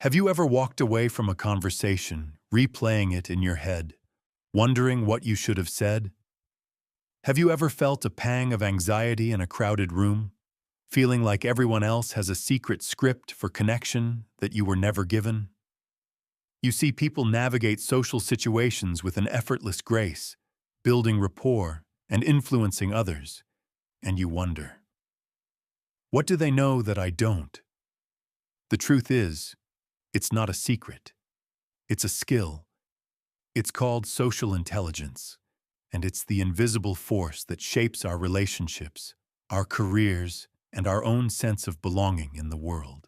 Have you ever walked away from a conversation, replaying it in your head, wondering what you should have said? Have you ever felt a pang of anxiety in a crowded room, feeling like everyone else has a secret script for connection that you were never given? You see people navigate social situations with an effortless grace, building rapport and influencing others, and you wonder, what do they know that I don't? The truth is, it's not a secret. It's a skill. It's called social intelligence, and it's the invisible force that shapes our relationships, our careers, and our own sense of belonging in the world.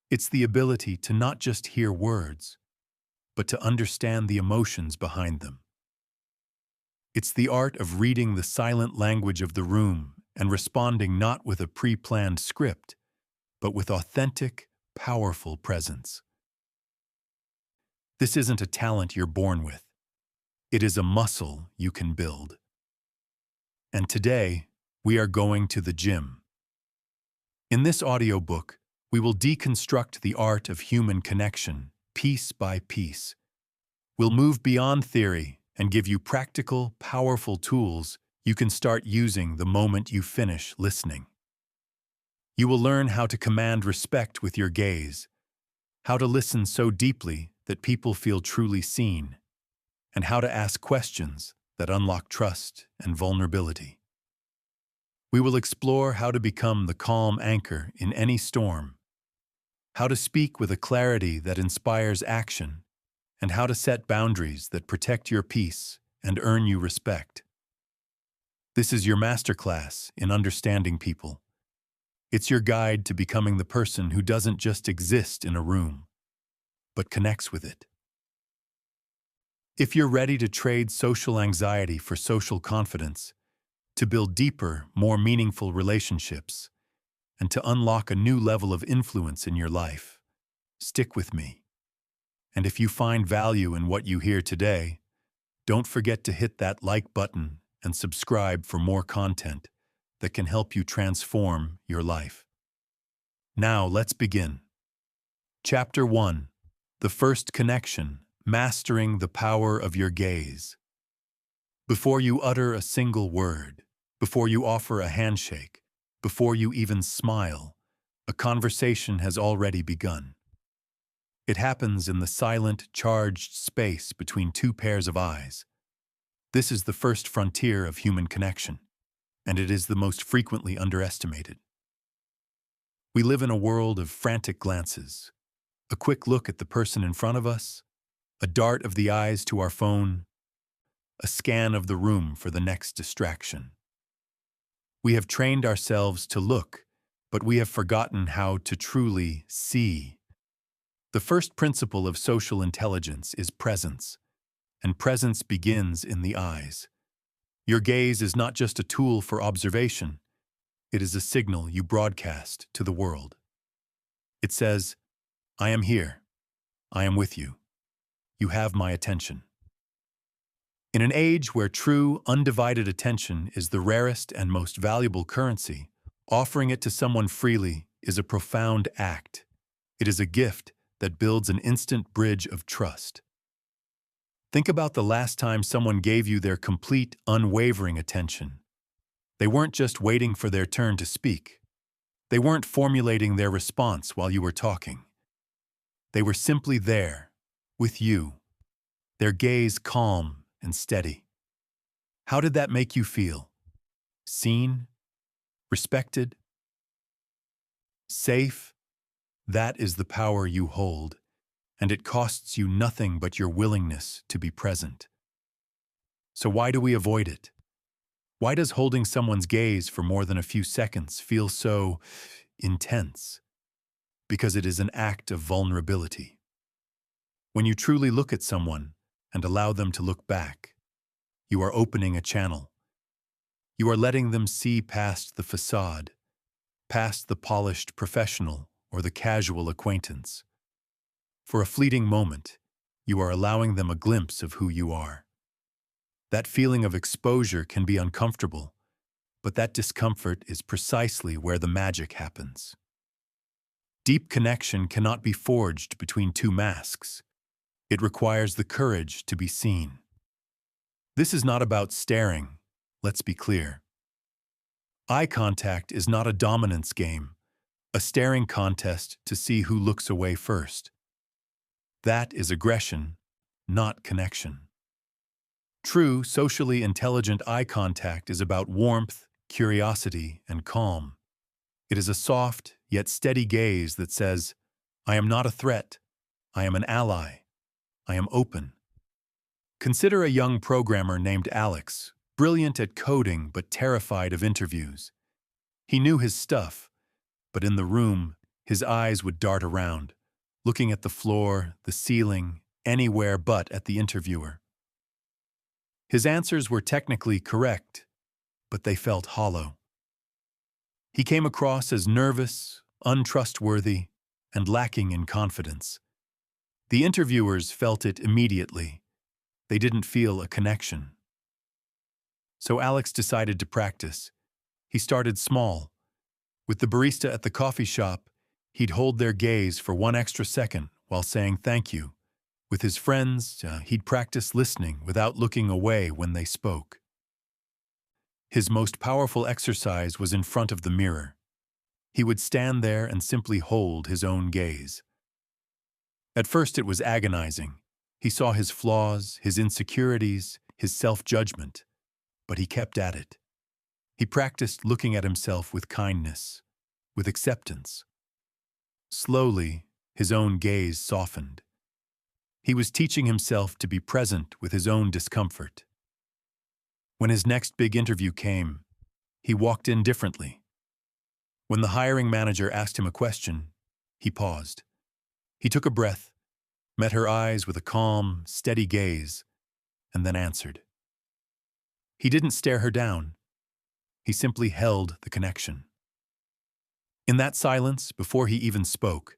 It's the ability to not just hear words, but to understand the emotions behind them. It's the art of reading the silent language of the room and responding not with a pre-planned script, but with authentic, powerful presence. This isn't a talent you're born with. It is a muscle you can build. And today, we are going to the gym. In this audiobook, we will deconstruct the art of human connection, piece by piece. We'll move beyond theory and give you practical, powerful tools you can start using the moment you finish listening. You will learn how to command respect with your gaze, how to listen so deeply that people feel truly seen, and how to ask questions that unlock trust and vulnerability. We will explore how to become the calm anchor in any storm, how to speak with a clarity that inspires action, and how to set boundaries that protect your peace and earn you respect. This is your masterclass in understanding people. It's your guide to becoming the person who doesn't just exist in a room, but connects with it. If you're ready to trade social anxiety for social confidence, to build deeper, more meaningful relationships, and to unlock a new level of influence in your life, stick with me. And if you find value in what you hear today, don't forget to hit that like button and subscribe for more content that can help you transform your life. Now let's begin. Chapter 1. The First Connection, Mastering the Power of Your Gaze. Before you utter a single word, before you offer a handshake, before you even smile, a conversation has already begun. It happens in the silent, charged space between two pairs of eyes. This is the first frontier of human connection, and it is the most frequently underestimated. We live in a world of frantic glances, a quick look at the person in front of us, a dart of the eyes to our phone, a scan of the room for the next distraction. We have trained ourselves to look, but we have forgotten how to truly see. The first principle of social intelligence is presence, and presence begins in the eyes. Your gaze is not just a tool for observation, it is a signal you broadcast to the world. It says, I am here. I am with you. You have my attention. In an age where true, undivided attention is the rarest and most valuable currency, offering it to someone freely is a profound act. It is a gift that builds an instant bridge of trust. Think about the last time someone gave you their complete, unwavering attention. They weren't just waiting for their turn to speak. They weren't formulating their response while you were talking. They were simply there, with you, their gaze calm and steady. How did that make you feel? Seen? Respected? Safe? That is the power you hold, and it costs you nothing but your willingness to be present. So why do we avoid it? Why does holding someone's gaze for more than a few seconds feel so intense? Because it is an act of vulnerability. When you truly look at someone and allow them to look back, you are opening a channel. You are letting them see past the facade, past the polished professional or the casual acquaintance. For a fleeting moment, you are allowing them a glimpse of who you are. That feeling of exposure can be uncomfortable, but that discomfort is precisely where the magic happens. Deep connection cannot be forged between two masks. It requires the courage to be seen. This is not about staring, let's be clear. Eye contact is not a dominance game, a staring contest to see who looks away first. That is aggression, not connection. True, socially intelligent eye contact is about warmth, curiosity, and calm. It is a soft, yet steady gaze that says, I am not a threat. I am an ally. I am open. Consider a young programmer named Alex, brilliant at coding but terrified of interviews. He knew his stuff, but in the room, his eyes would dart around, looking at the floor, the ceiling, anywhere but at the interviewer. His answers were technically correct, but they felt hollow. He came across as nervous, untrustworthy, and lacking in confidence. The interviewers felt it immediately. They didn't feel a connection. So Alex decided to practice. He started small. With the barista at the coffee shop, he'd hold their gaze for 1 extra second while saying thank you. With his friends, he'd practice listening without looking away when they spoke. His most powerful exercise was in front of the mirror. He would stand there and simply hold his own gaze. At first it was agonizing. He saw his flaws, his insecurities, his self-judgment, but he kept at it. He practiced looking at himself with kindness, with acceptance. Slowly, his own gaze softened. He was teaching himself to be present with his own discomfort. When his next big interview came, he walked in differently. When the hiring manager asked him a question, he paused. He took a breath, met her eyes with a calm, steady gaze, and then answered. He didn't stare her down. He simply held the connection. In that silence, before he even spoke,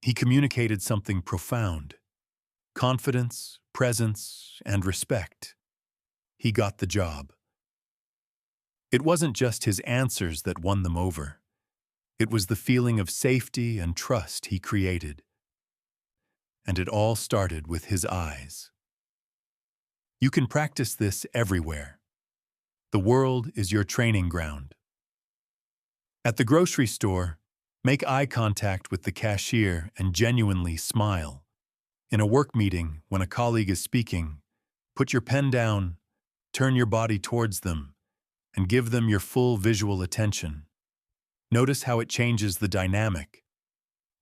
he communicated something profound. Confidence, presence, and respect. He got the job. It wasn't just his answers that won them over. It was the feeling of safety and trust he created. And it all started with his eyes. You can practice this everywhere. The world is your training ground. At the grocery store, make eye contact with the cashier and genuinely smile. In a work meeting, when a colleague is speaking, put your pen down, turn your body towards them, and give them your full visual attention. Notice how it changes the dynamic.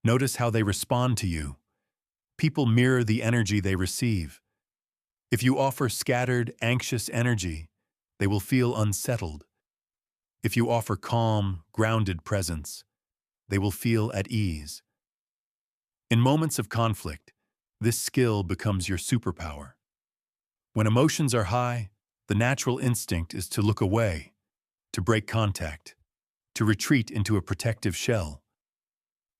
Notice how they respond to you. People mirror the energy they receive. If you offer scattered, anxious energy, they will feel unsettled. If you offer calm, grounded presence, they will feel at ease. In moments of conflict, this skill becomes your superpower. When emotions are high, the natural instinct is to look away, to break contact, to retreat into a protective shell.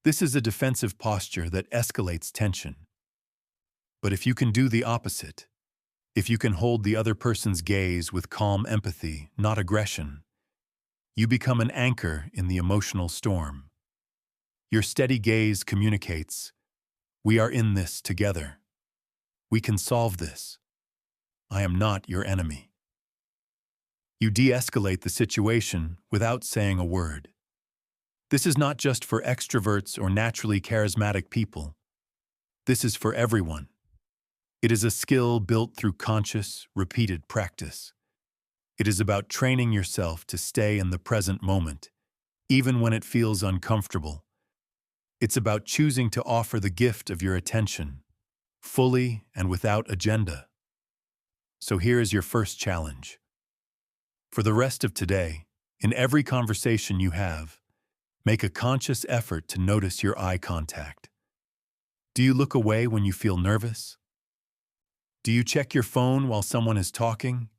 This is a defensive posture that escalates tension. But if you can do the opposite, if you can hold the other person's gaze with calm empathy, not aggression, you become an anchor in the emotional storm. Your steady gaze communicates, we are in this together. We can solve this. I am not your enemy. You de-escalate the situation without saying a word. This is not just for extroverts or naturally charismatic people. This is for everyone. It is a skill built through conscious, repeated practice. It is about training yourself to stay in the present moment, even when it feels uncomfortable. It's about choosing to offer the gift of your attention, fully and without agenda. So here is your first challenge. For the rest of today, in every conversation you have, make a conscious effort to notice your eye contact. Do you look away when you feel nervous? Do you check your phone while someone is talking?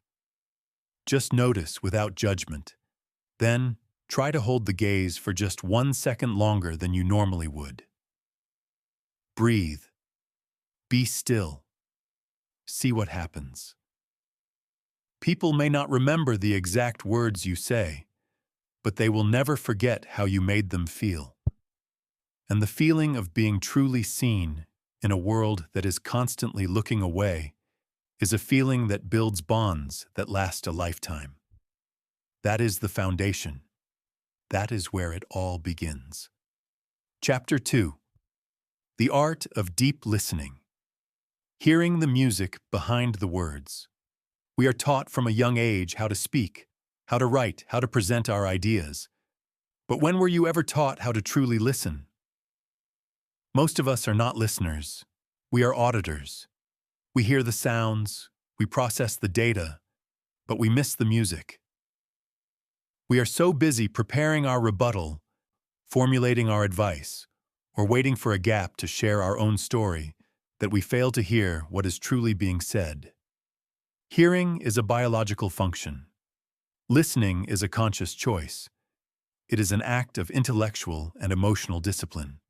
Just notice without judgment. Then, try to hold the gaze for just 1 second longer than you normally would. Breathe. Be still. See what happens. People may not remember the exact words you say, but they will never forget how you made them feel. And the feeling of being truly seen in a world that is constantly looking away is a feeling that builds bonds that last a lifetime. That is the foundation. That is where it all begins. Chapter 2. The Art of Deep Listening. Hearing the music behind the words. We are taught from a young age how to speak, how to write, how to present our ideas. But when were you ever taught how to truly listen? Most of us are not listeners. We are auditors. We hear the sounds, we process the data, but we miss the music. We are so busy preparing our rebuttal, formulating our advice, or waiting for a gap to share our own story that we fail to hear what is truly being said. Hearing is a biological function. Listening is a conscious choice. It is an act of intellectual and emotional discipline.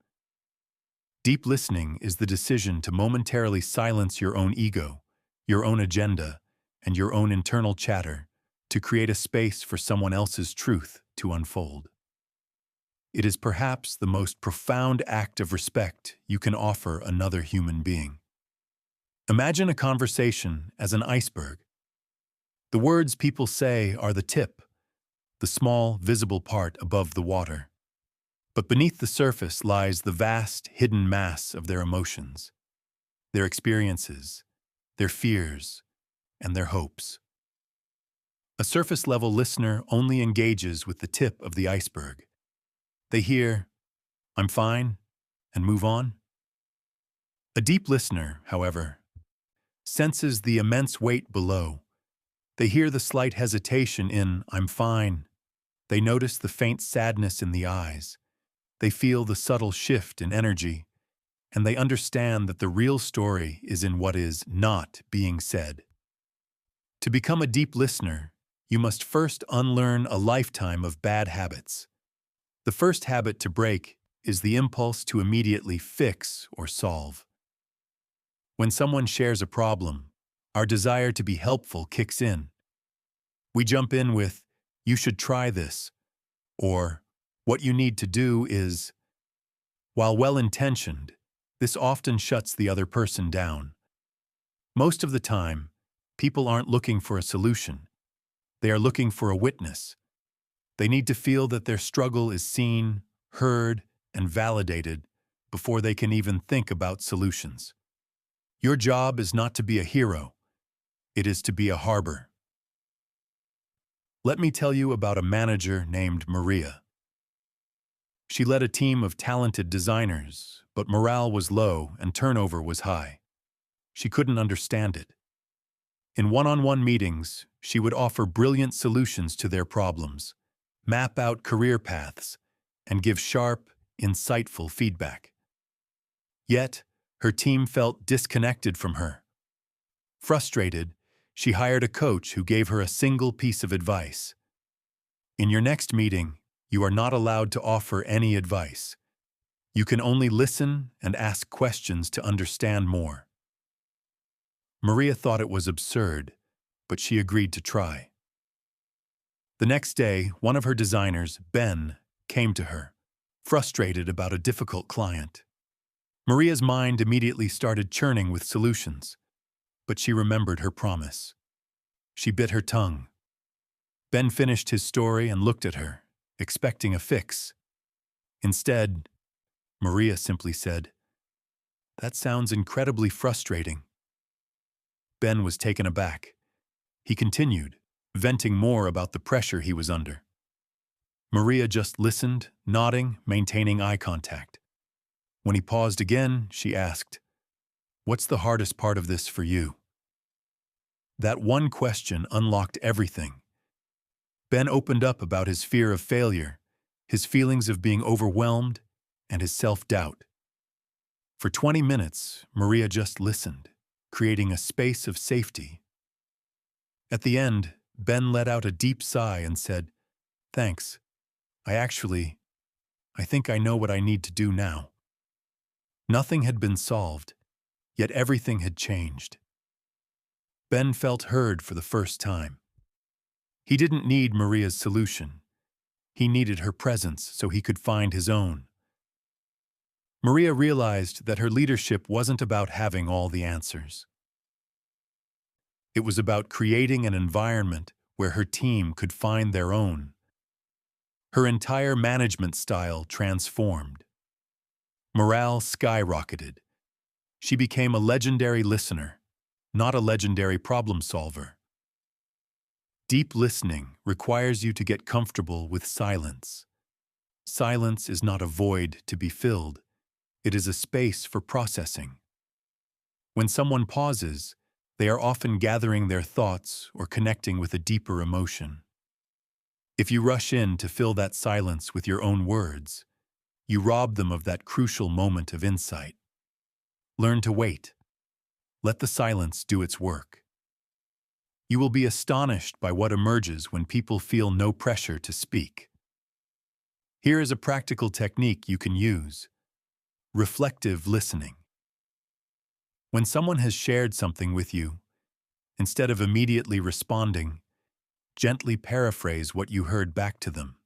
Deep listening is the decision to momentarily silence your own ego, your own agenda, and your own internal chatter to create a space for someone else's truth to unfold. It is perhaps the most profound act of respect you can offer another human being. Imagine a conversation as an iceberg. The words people say are the tip, the small, visible part above the water. But beneath the surface lies the vast, hidden mass of their emotions, their experiences, their fears, and their hopes. A surface-level listener only engages with the tip of the iceberg. They hear, "I'm fine," and move on. A deep listener, however, senses the immense weight below. They hear the slight hesitation in "I'm fine." They notice the faint sadness in the eyes. They feel the subtle shift in energy, and they understand that the real story is in what is not being said. To become a deep listener, you must first unlearn a lifetime of bad habits. The first habit to break is the impulse to immediately fix or solve. When someone shares a problem, our desire to be helpful kicks in. We jump in with, "You should try this," or "What you need to do is." While well-intentioned, this often shuts the other person down. Most of the time, people aren't looking for a solution. They are looking for a witness. They need to feel that their struggle is seen, heard, and validated before they can even think about solutions. Your job is not to be a hero. It is to be a harbor. Let me tell you about a manager named Maria. She led a team of talented designers, but morale was low and turnover was high. She couldn't understand it. In one-on-one meetings, she would offer brilliant solutions to their problems, map out career paths, and give sharp, insightful feedback. Yet, her team felt disconnected from her. Frustrated, she hired a coach who gave her a single piece of advice. In your next meeting, you are not allowed to offer any advice. You can only listen and ask questions to understand more. Maria thought it was absurd, but she agreed to try. The next day, one of her designers, Ben, came to her, frustrated about a difficult client. Maria's mind immediately started churning with solutions, but she remembered her promise. She bit her tongue. Ben finished his story and looked at her, expecting a fix. Instead, Maria simply said, "That sounds incredibly frustrating." Ben was taken aback. He continued, venting more about the pressure he was under. Maria just listened, nodding, maintaining eye contact. When he paused again, she asked, "What's the hardest part of this for you?" That one question unlocked everything. Ben opened up about his fear of failure, his feelings of being overwhelmed, and his self-doubt. For 20 minutes, Maria just listened, creating a space of safety. At the end, Ben let out a deep sigh and said, "Thanks. I think I know what I need to do now." Nothing had been solved, yet everything had changed. Ben felt heard for the first time. He didn't need Maria's solution. He needed her presence so he could find his own. Maria realized that her leadership wasn't about having all the answers. It was about creating an environment where her team could find their own. Her entire management style transformed. Morale skyrocketed. She became a legendary listener, not a legendary problem solver. Deep listening requires you to get comfortable with silence. Silence is not a void to be filled. It is a space for processing. When someone pauses, they are often gathering their thoughts or connecting with a deeper emotion. If you rush in to fill that silence with your own words, you rob them of that crucial moment of insight. Learn to wait. Let the silence do its work. You will be astonished by what emerges when people feel no pressure to speak. Here is a practical technique you can use: reflective listening. When someone has shared something with you, instead of immediately responding, gently paraphrase what you heard back to them.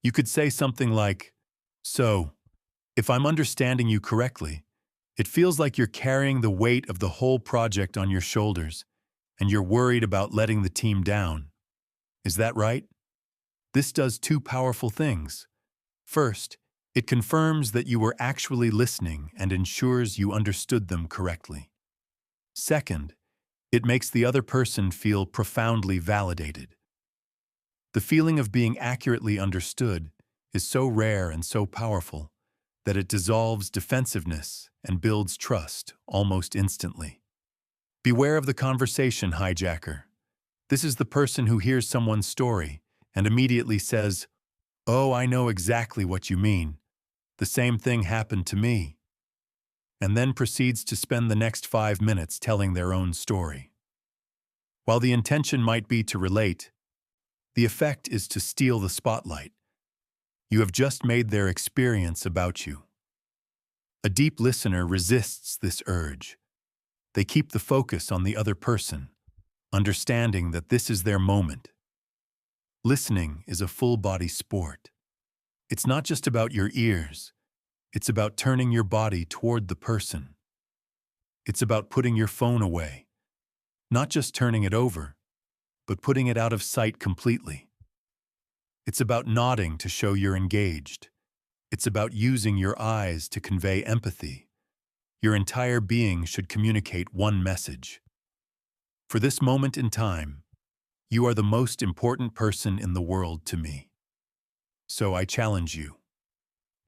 You could say something like, "So, if I'm understanding you correctly, it feels like you're carrying the weight of the whole project on your shoulders, and you're worried about letting the team down. Is that right?" This does two powerful things. First, it confirms that you were actually listening and ensures you understood them correctly. Second, it makes the other person feel profoundly validated. The feeling of being accurately understood is so rare and so powerful that it dissolves defensiveness and builds trust almost instantly. Beware of the conversation hijacker. This is the person who hears someone's story and immediately says, "Oh, I know exactly what you mean. The same thing happened to me," and then proceeds to spend the next 5 minutes telling their own story. While the intention might be to relate, the effect is to steal the spotlight. You have just made their experience about you. A deep listener resists this urge. They keep the focus on the other person, understanding that this is their moment. Listening is a full-body sport. It's not just about your ears. It's about turning your body toward the person. It's about putting your phone away, not just turning it over, but putting it out of sight completely. It's about nodding to show you're engaged. It's about using your eyes to convey empathy. Your entire being should communicate one message. For this moment in time, you are the most important person in the world to me. So I challenge you.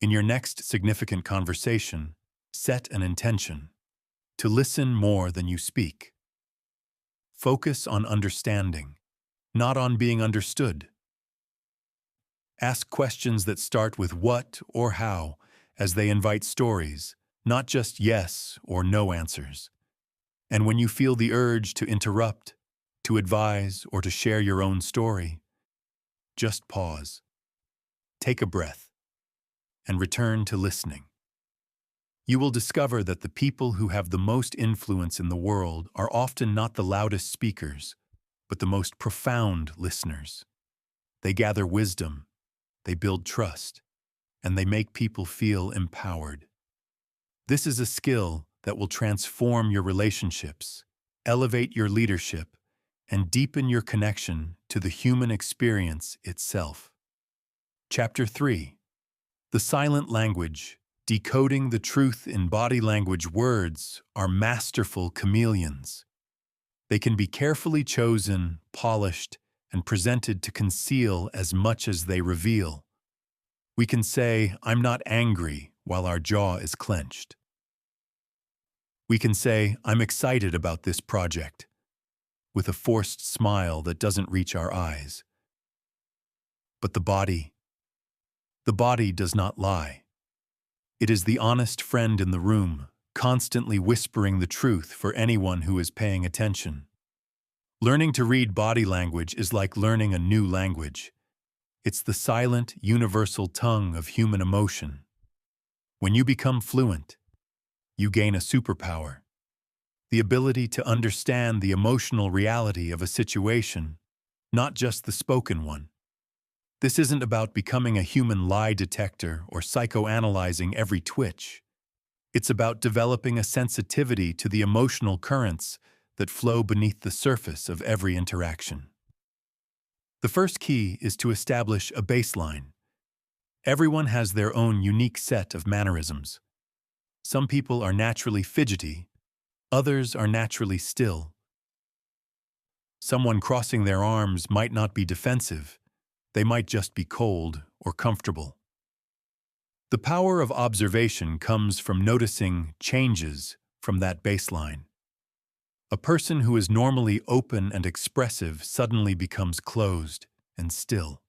In your next significant conversation, set an intention to listen more than you speak. Focus on understanding, not on being understood. Ask questions that start with what or how, as they invite stories, not just yes or no answers. And when you feel the urge to interrupt, to advise, or to share your own story, just pause, take a breath, and return to listening. You will discover that the people who have the most influence in the world are often not the loudest speakers, but the most profound listeners. They gather wisdom, they build trust, and they make people feel empowered. This is a skill that will transform your relationships, elevate your leadership, and deepen your connection to the human experience itself. Chapter 3: The Silent Language. Decoding the truth in body language. Words are masterful chameleons. They can be carefully chosen, polished, and presented to conceal as much as they reveal. We can say, "I'm not angry," while our jaw is clenched. We can say, "I'm excited about this project," with a forced smile that doesn't reach our eyes. But the body does not lie. It is the honest friend in the room, constantly whispering the truth for anyone who is paying attention. Learning to read body language is like learning a new language. It's the silent, universal tongue of human emotion. When you become fluent, you gain a superpower: the ability to understand the emotional reality of a situation, not just the spoken one. This isn't about becoming a human lie detector or psychoanalyzing every twitch. It's about developing a sensitivity to the emotional currents that flow beneath the surface of every interaction. The first key is to establish a baseline. Everyone has their own unique set of mannerisms. Some people are naturally fidgety, others are naturally still. Someone crossing their arms might not be defensive, they might just be cold or comfortable. The power of observation comes from noticing changes from that baseline. A person who is normally open and expressive suddenly becomes closed and still.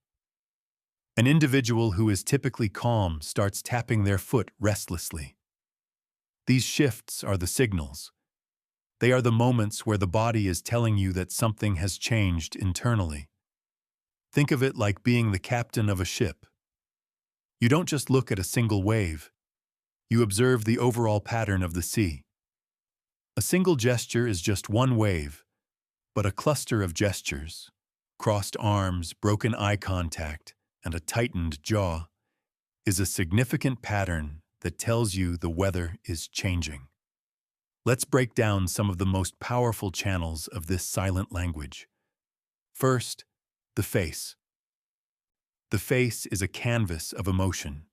An individual who is typically calm starts tapping their foot restlessly. These shifts are the signals. They are the moments where the body is telling you that something has changed internally. Think of it like being the captain of a ship. You don't just look at a single wave. You observe the overall pattern of the sea. A single gesture is just one wave, but a cluster of gestures, crossed arms, broken eye contact, and a tightened jaw, is a significant pattern that tells you the weather is changing. Let's break down some of the most powerful channels of this silent language. First, the face. The face is a canvas of emotion.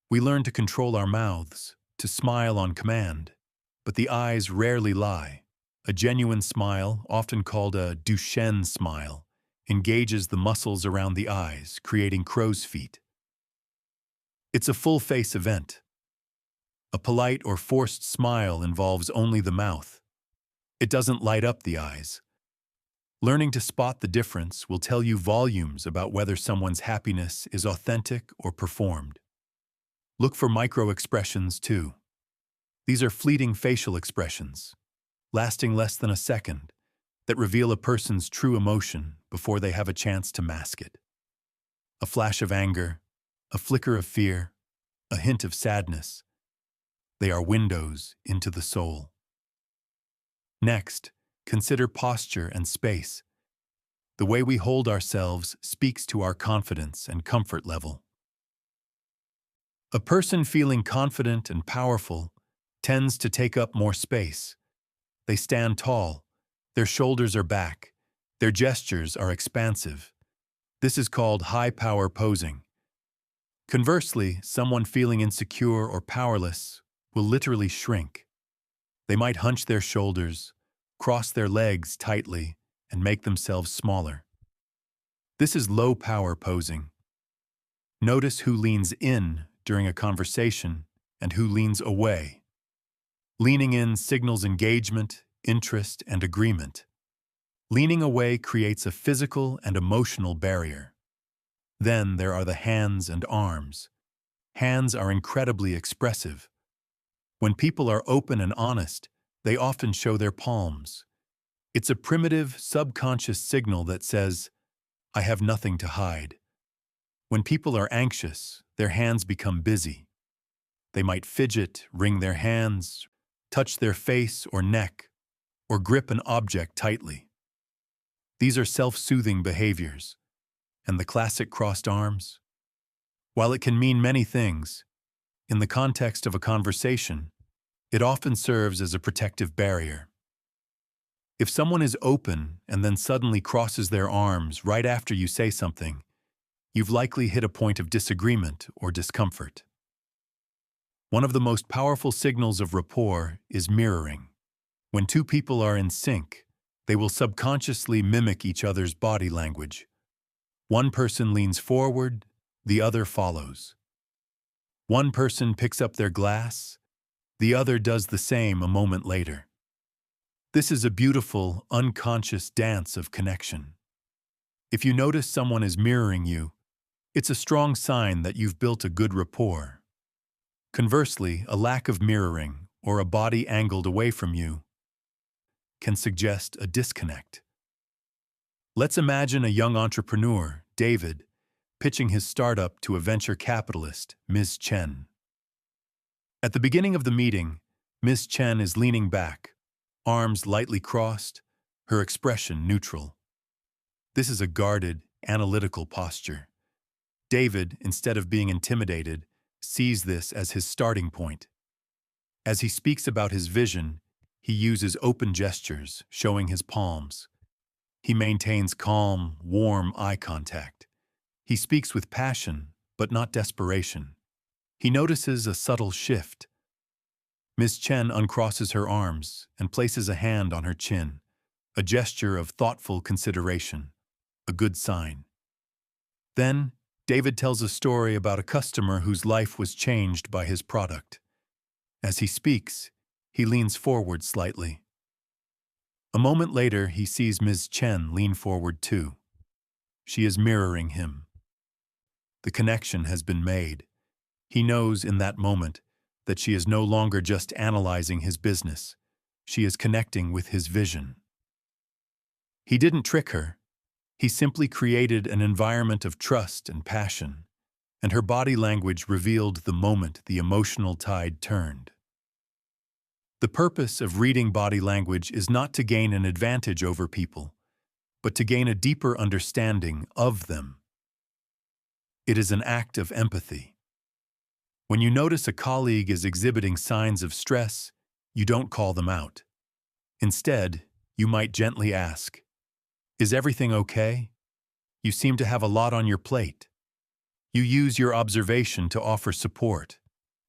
We learn to control our mouths, to smile on command, but the eyes rarely lie. A genuine smile, often called a Duchenne smile, engages the muscles around the eyes, creating crow's feet. It's a full-face event. A polite or forced smile involves only the mouth. It doesn't light up the eyes. Learning to spot the difference will tell you volumes about whether someone's happiness is authentic or performed. Look for micro-expressions too. These are fleeting facial expressions, lasting less than a second, that reveal a person's true emotion before they have a chance to mask it. A flash of anger, a flicker of fear, a hint of sadness. They are windows into the soul. Next, consider posture and space. The way we hold ourselves speaks to our confidence and comfort level. A person feeling confident and powerful tends to take up more space. They stand tall, their shoulders are back, their gestures are expansive. This is called high-power posing. Conversely, someone feeling insecure or powerless will literally shrink. They might hunch their shoulders, cross their legs tightly, and make themselves smaller. This is low-power posing. Notice who leans in during a conversation and who leans away. Leaning in signals engagement, interest, and agreement. Leaning away creates a physical and emotional barrier. Then there are the hands and arms. Hands are incredibly expressive. When people are open and honest, they often show their palms. It's a primitive, subconscious signal that says, "I have nothing to hide." When people are anxious, their hands become busy. They might fidget, wring their hands, touch their face or neck, or grip an object tightly. These are self-soothing behaviors. And the classic crossed arms? While it can mean many things, in the context of a conversation, it often serves as a protective barrier. If someone is open and then suddenly crosses their arms right after you say something, you've likely hit a point of disagreement or discomfort. One of the most powerful signals of rapport is mirroring. When two people are in sync, they will subconsciously mimic each other's body language. One person leans forward, the other follows. One person picks up their glass, the other does the same a moment later. This is a beautiful, unconscious dance of connection. If you notice someone is mirroring you, it's a strong sign that you've built a good rapport. Conversely, a lack of mirroring or a body angled away from you can suggest a disconnect. Let's imagine a young entrepreneur, David, pitching his startup to a venture capitalist, Ms. Chen. At the beginning of the meeting, Ms. Chen is leaning back, arms lightly crossed, her expression neutral. This is a guarded, analytical posture. David, instead of being intimidated, sees this as his starting point. As he speaks about his vision, he uses open gestures, showing his palms. He maintains calm, warm eye contact. He speaks with passion, but not desperation. He notices a subtle shift. Ms. Chen uncrosses her arms and places a hand on her chin, a gesture of thoughtful consideration, a good sign. Then, David tells a story about a customer whose life was changed by his product. As he speaks, he leans forward slightly. A moment later, he sees Ms. Chen lean forward too. She is mirroring him. The connection has been made. He knows in that moment that she is no longer just analyzing his business. She is connecting with his vision. He didn't trick her. He simply created an environment of trust and passion, and her body language revealed the moment the emotional tide turned. The purpose of reading body language is not to gain an advantage over people, but to gain a deeper understanding of them. It is an act of empathy. When you notice a colleague is exhibiting signs of stress, you don't call them out. Instead, you might gently ask, "Is everything okay? You seem to have a lot on your plate." You use your observation to offer support,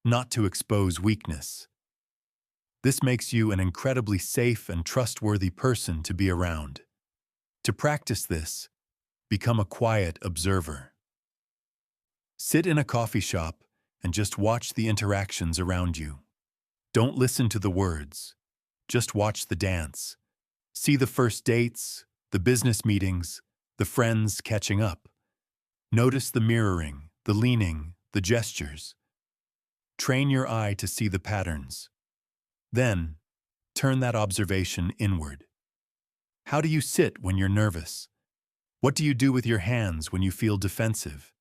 not to expose weakness. This makes you an incredibly safe and trustworthy person to be around. To practice this, become a quiet observer. Sit in a coffee shop and just watch the interactions around you. Don't listen to the words. Just watch the dance. See the first dates, the business meetings, the friends catching up. Notice the mirroring, the leaning, the gestures. Train your eye to see the patterns. Then, turn that observation inward. How do you sit when you're nervous? What do you do with your hands when you feel defensive?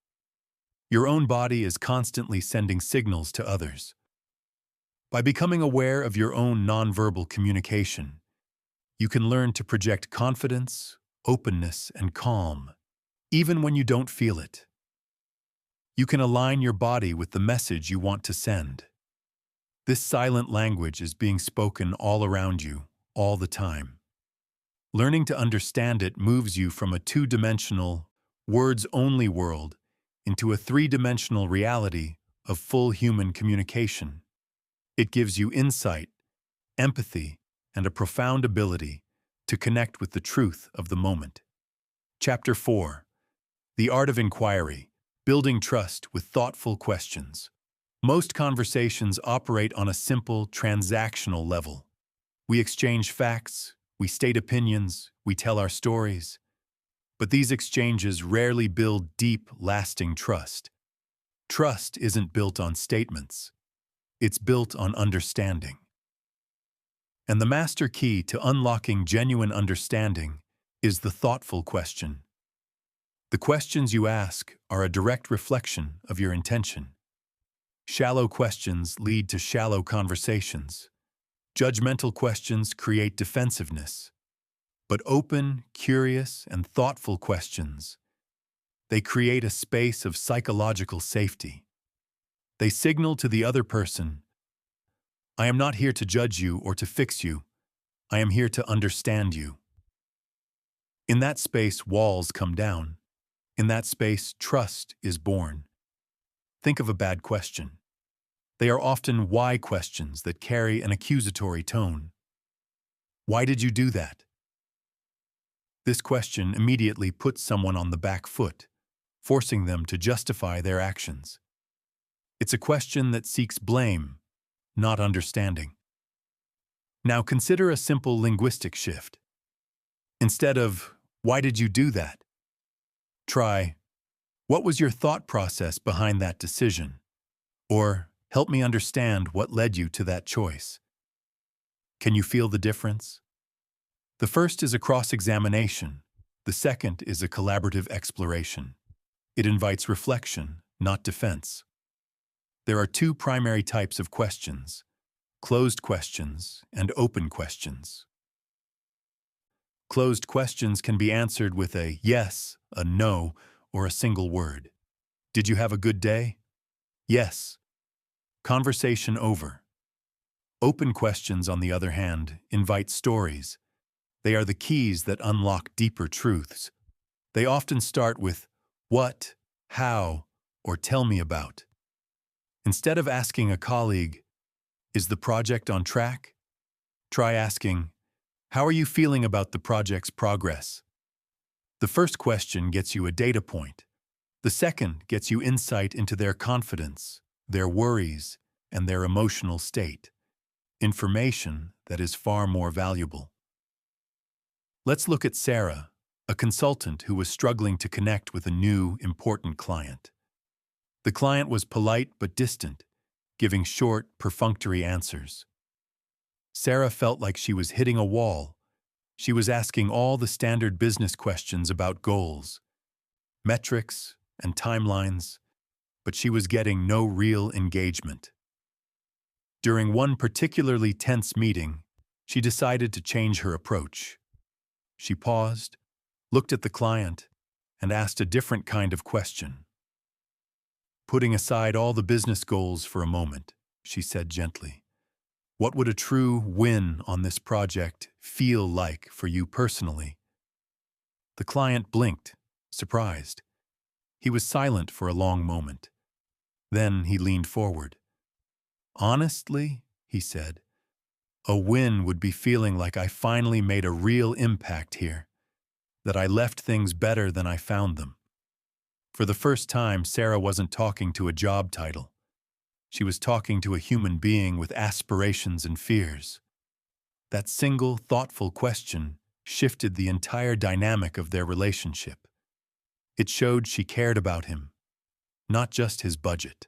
Your own body is constantly sending signals to others. By becoming aware of your own nonverbal communication, you can learn to project confidence, openness, and calm, even when you don't feel it. You can align your body with the message you want to send. This silent language is being spoken all around you, all the time. Learning to understand it moves you from a two-dimensional, words-only world into a three-dimensional reality of full human communication. It gives you insight, empathy, and a profound ability to connect with the truth of the moment. Chapter 4. The Art of Inquiry, Building Trust with Thoughtful Questions. Most conversations operate on a simple, transactional level. We exchange facts, we state opinions, we tell our stories. But these exchanges rarely build deep, lasting trust. Trust isn't built on statements. It's built on understanding. And the master key to unlocking genuine understanding is the thoughtful question. The questions you ask are a direct reflection of your intention. Shallow questions lead to shallow conversations. Judgmental questions create defensiveness. But open, curious, and thoughtful questions, they create a space of psychological safety. They signal to the other person, "I am not here to judge you or to fix you. I am here to understand you." In that space, walls come down. In that space, trust is born. Think of a bad question. They are often why questions that carry an accusatory tone. Why did you do that? This question immediately puts someone on the back foot, forcing them to justify their actions. It's a question that seeks blame, not understanding. Now consider a simple linguistic shift. Instead of, "Why did you do that?" try, "What was your thought process behind that decision?" Or, "Help me understand what led you to that choice." Can you feel the difference? The first is a cross-examination. The second is a collaborative exploration. It invites reflection, not defense. There are two primary types of questions: closed questions and open questions. Closed questions can be answered with a yes, a no, or a single word. Did you have a good day? Yes. Conversation over. Open questions, on the other hand, invite stories. They are the keys that unlock deeper truths. They often start with what, how, or tell me about. Instead of asking a colleague, is the project on track? Try asking, how are you feeling about the project's progress? The first question gets you a data point. The second gets you insight into their confidence, their worries, and their emotional state. Information that is far more valuable. Let's look at Sarah, a consultant who was struggling to connect with a new, important client. The client was polite but distant, giving short, perfunctory answers. Sarah felt like she was hitting a wall. She was asking all the standard business questions about goals, metrics, and timelines, but she was getting no real engagement. During one particularly tense meeting, she decided to change her approach. She paused, looked at the client, and asked a different kind of question. Putting aside all the business goals for a moment, she said gently, "What would a true win on this project feel like for you personally?" The client blinked, surprised. He was silent for a long moment. Then he leaned forward. "Honestly," he said, "a win would be feeling like I finally made a real impact here, that I left things better than I found them." For the first time, Sarah wasn't talking to a job title. She was talking to a human being with aspirations and fears. That single, thoughtful question shifted the entire dynamic of their relationship. It showed she cared about him, not just his budget.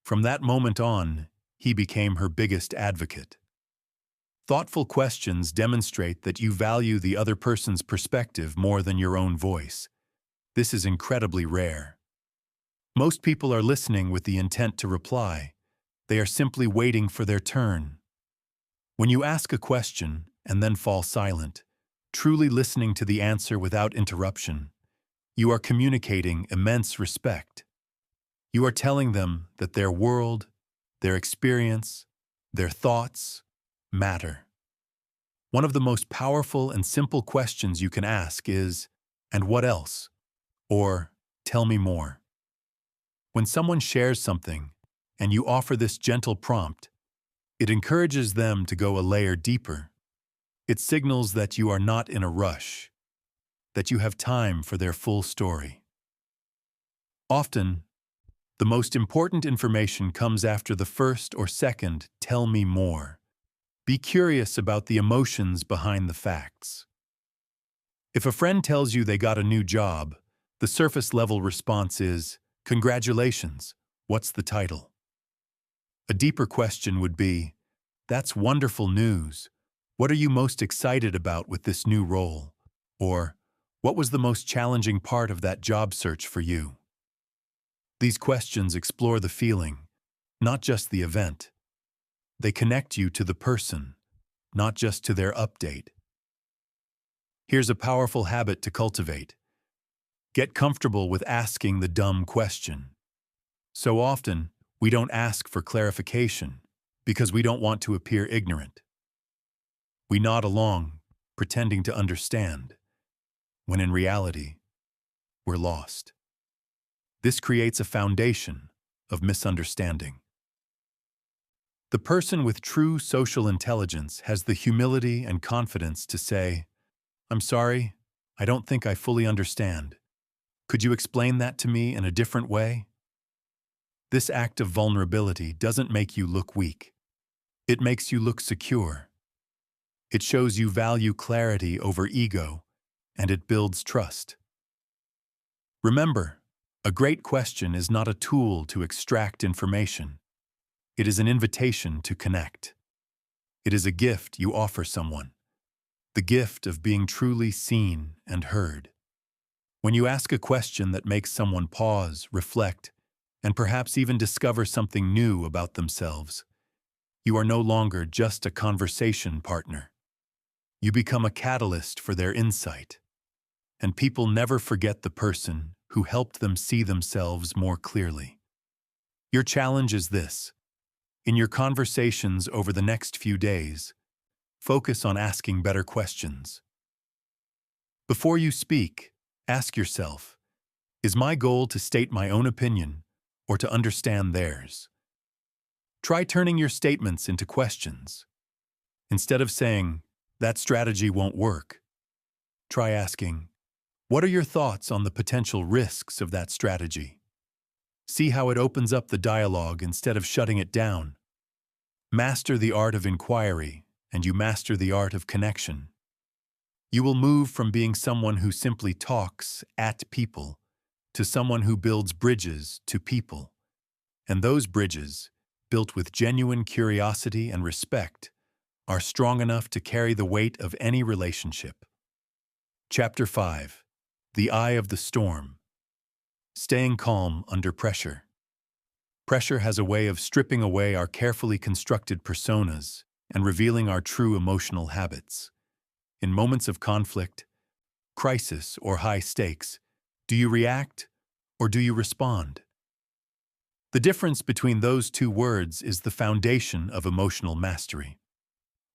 From that moment on, he became her biggest advocate. Thoughtful questions demonstrate that you value the other person's perspective more than your own voice. This is incredibly rare. Most people are listening with the intent to reply. They are simply waiting for their turn. When you ask a question and then fall silent, truly listening to the answer without interruption, you are communicating immense respect. You are telling them that their world, their experience, their thoughts matter. One of the most powerful and simple questions you can ask is, "And what else?" or "Tell me more." When someone shares something and you offer this gentle prompt, it encourages them to go a layer deeper. It signals that you are not in a rush, that you have time for their full story. Often, the most important information comes after the first or second "tell me more." Be curious about the emotions behind the facts. If a friend tells you they got a new job, the surface-level response is, "Congratulations, what's the title?" A deeper question would be, "That's wonderful news. What are you most excited about with this new role?" Or, "What was the most challenging part of that job search for you?" These questions explore the feeling, not just the event. They connect you to the person, not just to their update. Here's a powerful habit to cultivate. Get comfortable with asking the dumb question. So often, we don't ask for clarification because we don't want to appear ignorant. We nod along, pretending to understand, when in reality, we're lost. This creates a foundation of misunderstanding. The person with true social intelligence has the humility and confidence to say, "I'm sorry, I don't think I fully understand. Could you explain that to me in a different way?" This act of vulnerability doesn't make you look weak. It makes you look secure. It shows you value clarity over ego, and it builds trust. Remember, a great question is not a tool to extract information. It is an invitation to connect. It is a gift you offer someone, the gift of being truly seen and heard. When you ask a question that makes someone pause, reflect, and perhaps even discover something new about themselves, you are no longer just a conversation partner. You become a catalyst for their insight. And people never forget the person who helped them see themselves more clearly. Your challenge is this. In your conversations over the next few days, focus on asking better questions. Before you speak, ask yourself, is my goal to state my own opinion or to understand theirs? Try turning your statements into questions. Instead of saying, that strategy won't work, try asking, what are your thoughts on the potential risks of that strategy? See how it opens up the dialogue instead of shutting it down. Master the art of inquiry, and you master the art of connection. You will move from being someone who simply talks at people to someone who builds bridges to people. And those bridges, built with genuine curiosity and respect, are strong enough to carry the weight of any relationship. Chapter 5. The Eye of the Storm. Staying calm under pressure. Pressure has a way of stripping away our carefully constructed personas and revealing our true emotional habits. In moments of conflict, crisis, or high stakes, do you react or do you respond? The difference between those two words is the foundation of emotional mastery.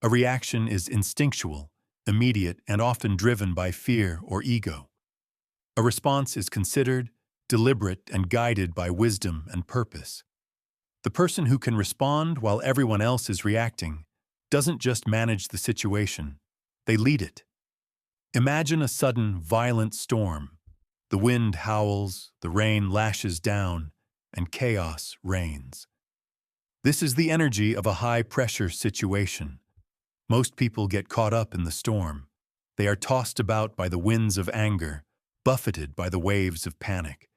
A reaction is instinctual, immediate, and often driven by fear or ego. A response is considered, deliberate, and guided by wisdom and purpose. The person who can respond while everyone else is reacting doesn't just manage the situation, they lead it. Imagine a sudden, violent storm. The wind howls, the rain lashes down, and chaos reigns. This is the energy of a high-pressure situation. Most people get caught up in the storm. They are tossed about by the winds of anger, buffeted by the waves of panic.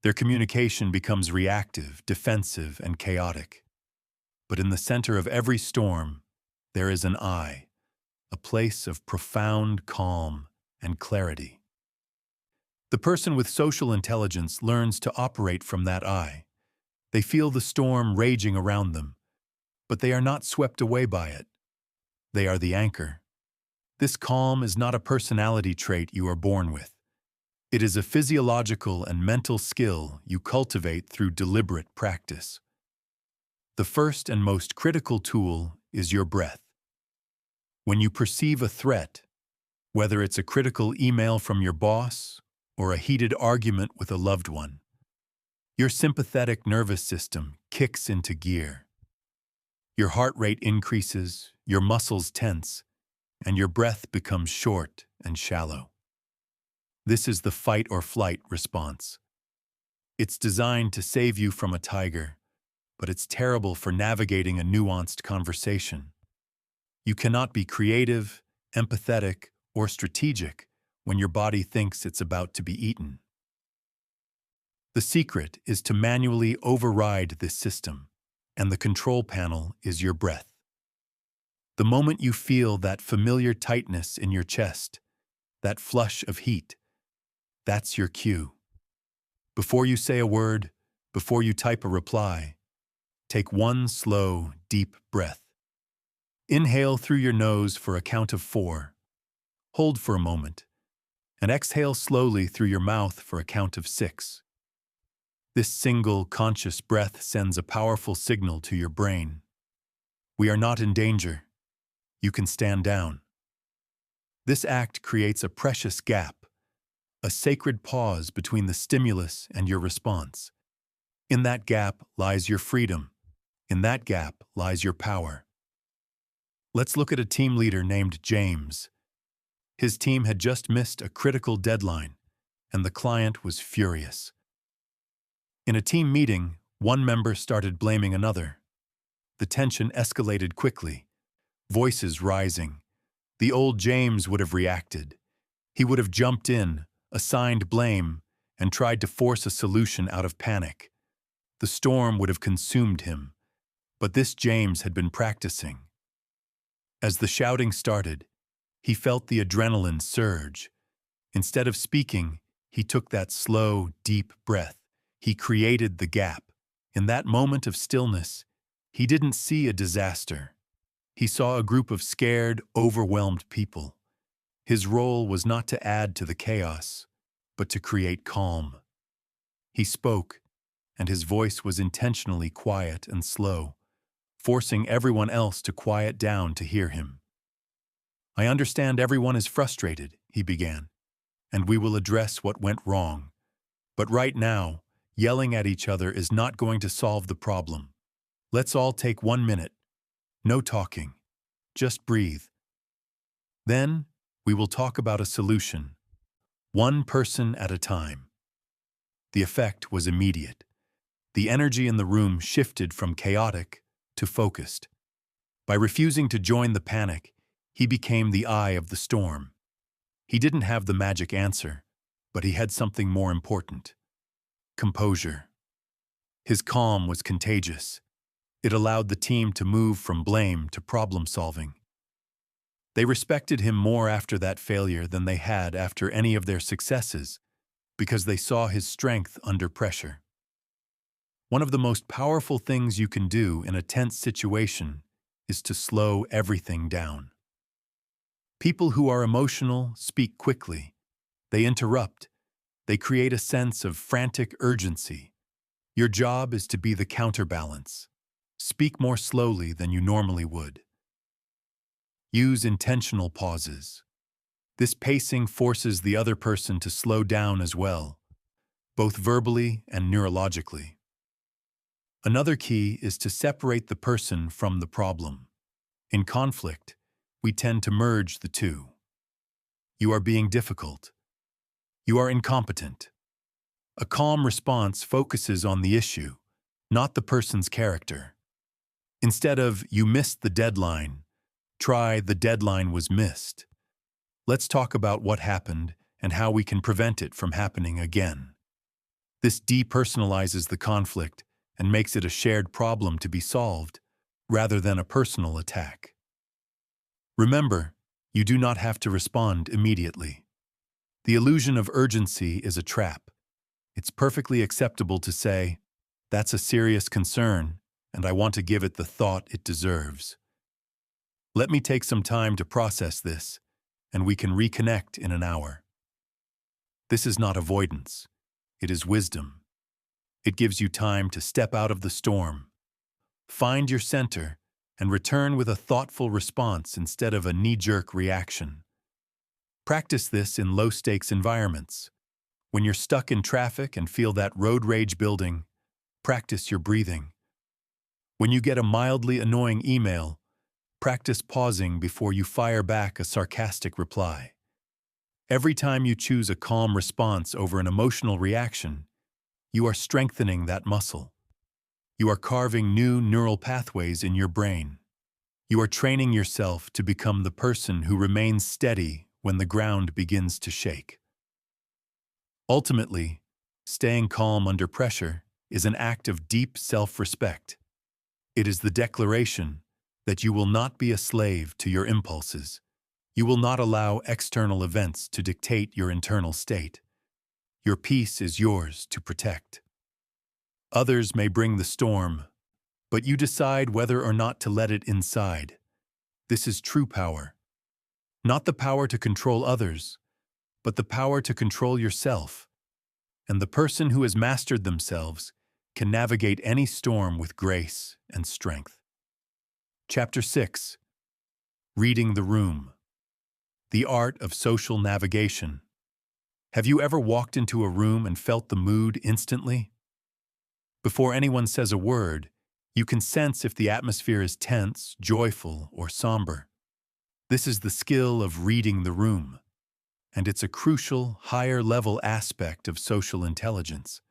Their communication becomes reactive, defensive, and chaotic. But in the center of every storm, there is an eye, a place of profound calm and clarity. The person with social intelligence learns to operate from that eye. They feel the storm raging around them, but they are not swept away by it. They are the anchor. This calm is not a personality trait you are born with. It is a physiological and mental skill you cultivate through deliberate practice. The first and most critical tool is your breath. When you perceive a threat, whether it's a critical email from your boss or a heated argument with a loved one, your sympathetic nervous system kicks into gear. Your heart rate increases, your muscles tense, and your breath becomes short and shallow. This is the fight or flight response. It's designed to save you from a tiger, but it's terrible for navigating a nuanced conversation. You cannot be creative, empathetic, or strategic when your body thinks it's about to be eaten. The secret is to manually override this system, and the control panel is your breath. The moment you feel that familiar tightness in your chest, that flush of heat, that's your cue. Before you say a word, before you type a reply, take one slow, deep breath. Inhale through your nose for a count of 4. Hold for a moment, and exhale slowly through your mouth for a count of 6. This single, conscious breath sends a powerful signal to your brain. We are not in danger. You can stand down. This act creates a precious gap, a sacred pause between the stimulus and your response. In that gap lies your freedom. In that gap lies your power. Let's look at a team leader named James. His team had just missed a critical deadline, and the client was furious. In a team meeting, one member started blaming another. The tension escalated quickly, voices rising. The old James would have reacted. He would have jumped in, assigned blame, and tried to force a solution out of panic. The storm would have consumed him, but this James had been practicing. As the shouting started, he felt the adrenaline surge. Instead of speaking, he took that slow, deep breath. He created the gap. In that moment of stillness, he didn't see a disaster. He saw a group of scared, overwhelmed people. His role was not to add to the chaos, but to create calm. He spoke, and his voice was intentionally quiet and slow, forcing everyone else to quiet down to hear him. "I understand everyone is frustrated," he began, "and we will address what went wrong. But right now, yelling at each other is not going to solve the problem. Let's all take 1 minute. No talking. Just breathe. Then, we will talk about a solution, one person at a time." The effect was immediate. The energy in the room shifted from chaotic to focused. By refusing to join the panic, he became the eye of the storm. He didn't have the magic answer, but he had something more important: composure. His calm was contagious. It allowed the team to move from blame to problem-solving. They respected him more after that failure than they had after any of their successes, because they saw his strength under pressure. One of the most powerful things you can do in a tense situation is to slow everything down. People who are emotional speak quickly. They interrupt. They create a sense of frantic urgency. Your job is to be the counterbalance. Speak more slowly than you normally would. Use intentional pauses. This pacing forces the other person to slow down as well, both verbally and neurologically. Another key is to separate the person from the problem. In conflict, we tend to merge the two. "You are being difficult." "You are incompetent." A calm response focuses on the issue, not the person's character. Instead of "you missed the deadline," try "the deadline was missed." Let's talk about what happened and how we can prevent it from happening again. This depersonalizes the conflict and makes it a shared problem to be solved, rather than a personal attack. Remember, you do not have to respond immediately. The illusion of urgency is a trap. It's perfectly acceptable to say, "That's a serious concern, and I want to give it the thought it deserves. Let me take some time to process this, and we can reconnect in an hour." This is not avoidance. It is wisdom. It gives you time to step out of the storm, find your center, and return with a thoughtful response instead of a knee-jerk reaction. Practice this in low-stakes environments. When you're stuck in traffic and feel that road rage building, practice your breathing. When you get a mildly annoying email, practice pausing before you fire back a sarcastic reply. Every time you choose a calm response over an emotional reaction, you are strengthening that muscle. You are carving new neural pathways in your brain. You are training yourself to become the person who remains steady when the ground begins to shake. Ultimately, staying calm under pressure is an act of deep self-respect. It is the declaration that you will not be a slave to your impulses. You will not allow external events to dictate your internal state. Your peace is yours to protect. Others may bring the storm, but you decide whether or not to let it inside. This is true power. Not the power to control others, but the power to control yourself. And the person who has mastered themselves can navigate any storm with grace and strength. Chapter 6. Reading the Room. The Art of Social Navigation. Have you ever walked into a room and felt the mood instantly? Before anyone says a word, you can sense if the atmosphere is tense, joyful, or somber. This is the skill of reading the room, and it's a crucial, higher-level aspect of social intelligence.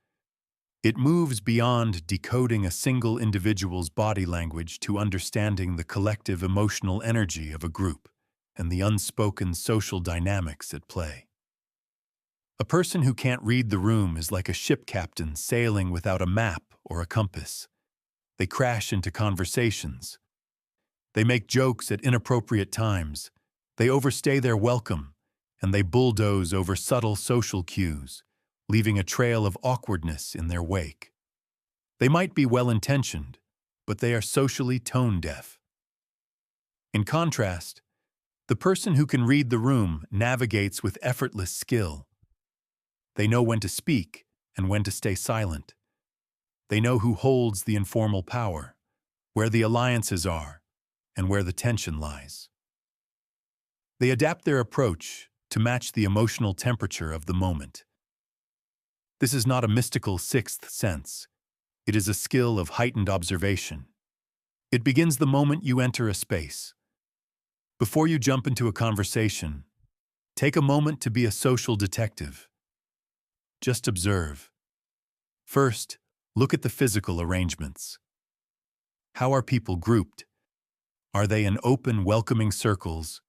It moves beyond decoding a single individual's body language to understanding the collective emotional energy of a group and the unspoken social dynamics at play. A person who can't read the room is like a ship captain sailing without a map or a compass. They crash into conversations. They make jokes at inappropriate times. They overstay their welcome, and they bulldoze over subtle social cues, leaving a trail of awkwardness in their wake. They might be well-intentioned, but they are socially tone-deaf. In contrast, the person who can read the room navigates with effortless skill. They know when to speak and when to stay silent. They know who holds the informal power, where the alliances are, and where the tension lies. They adapt their approach to match the emotional temperature of the moment. This is not a mystical sixth sense. It is a skill of heightened observation. It begins the moment you enter a space. Before you jump into a conversation, take a moment to be a social detective. Just observe. First, look at the physical arrangements. How are people grouped? Are they in open, welcoming circles,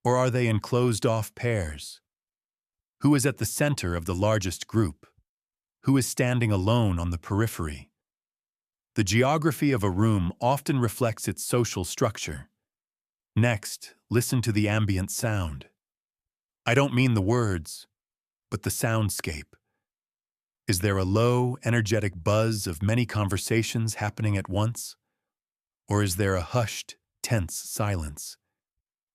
or are they in closed-off pairs? Who is at the center of the largest group? Who is standing alone on the periphery? The geography of a room often reflects its social structure. Next, listen to the ambient sound. I don't mean the words, but the soundscape. Is there a low, energetic buzz of many conversations happening at once? Or is there a hushed, tense silence?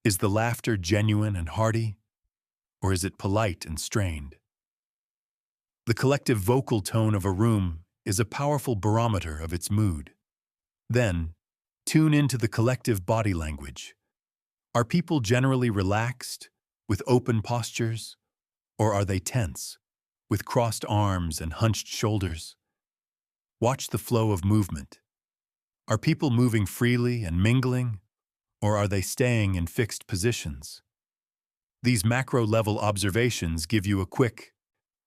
Is the laughter genuine and hearty? Or is it polite and strained? The collective vocal tone of a room is a powerful barometer of its mood. Then, tune into the collective body language. Are people generally relaxed, with open postures, or are they tense, with crossed arms and hunched shoulders? Watch the flow of movement. Are people moving freely and mingling, or are they staying in fixed positions? These macro-level observations give you a quick,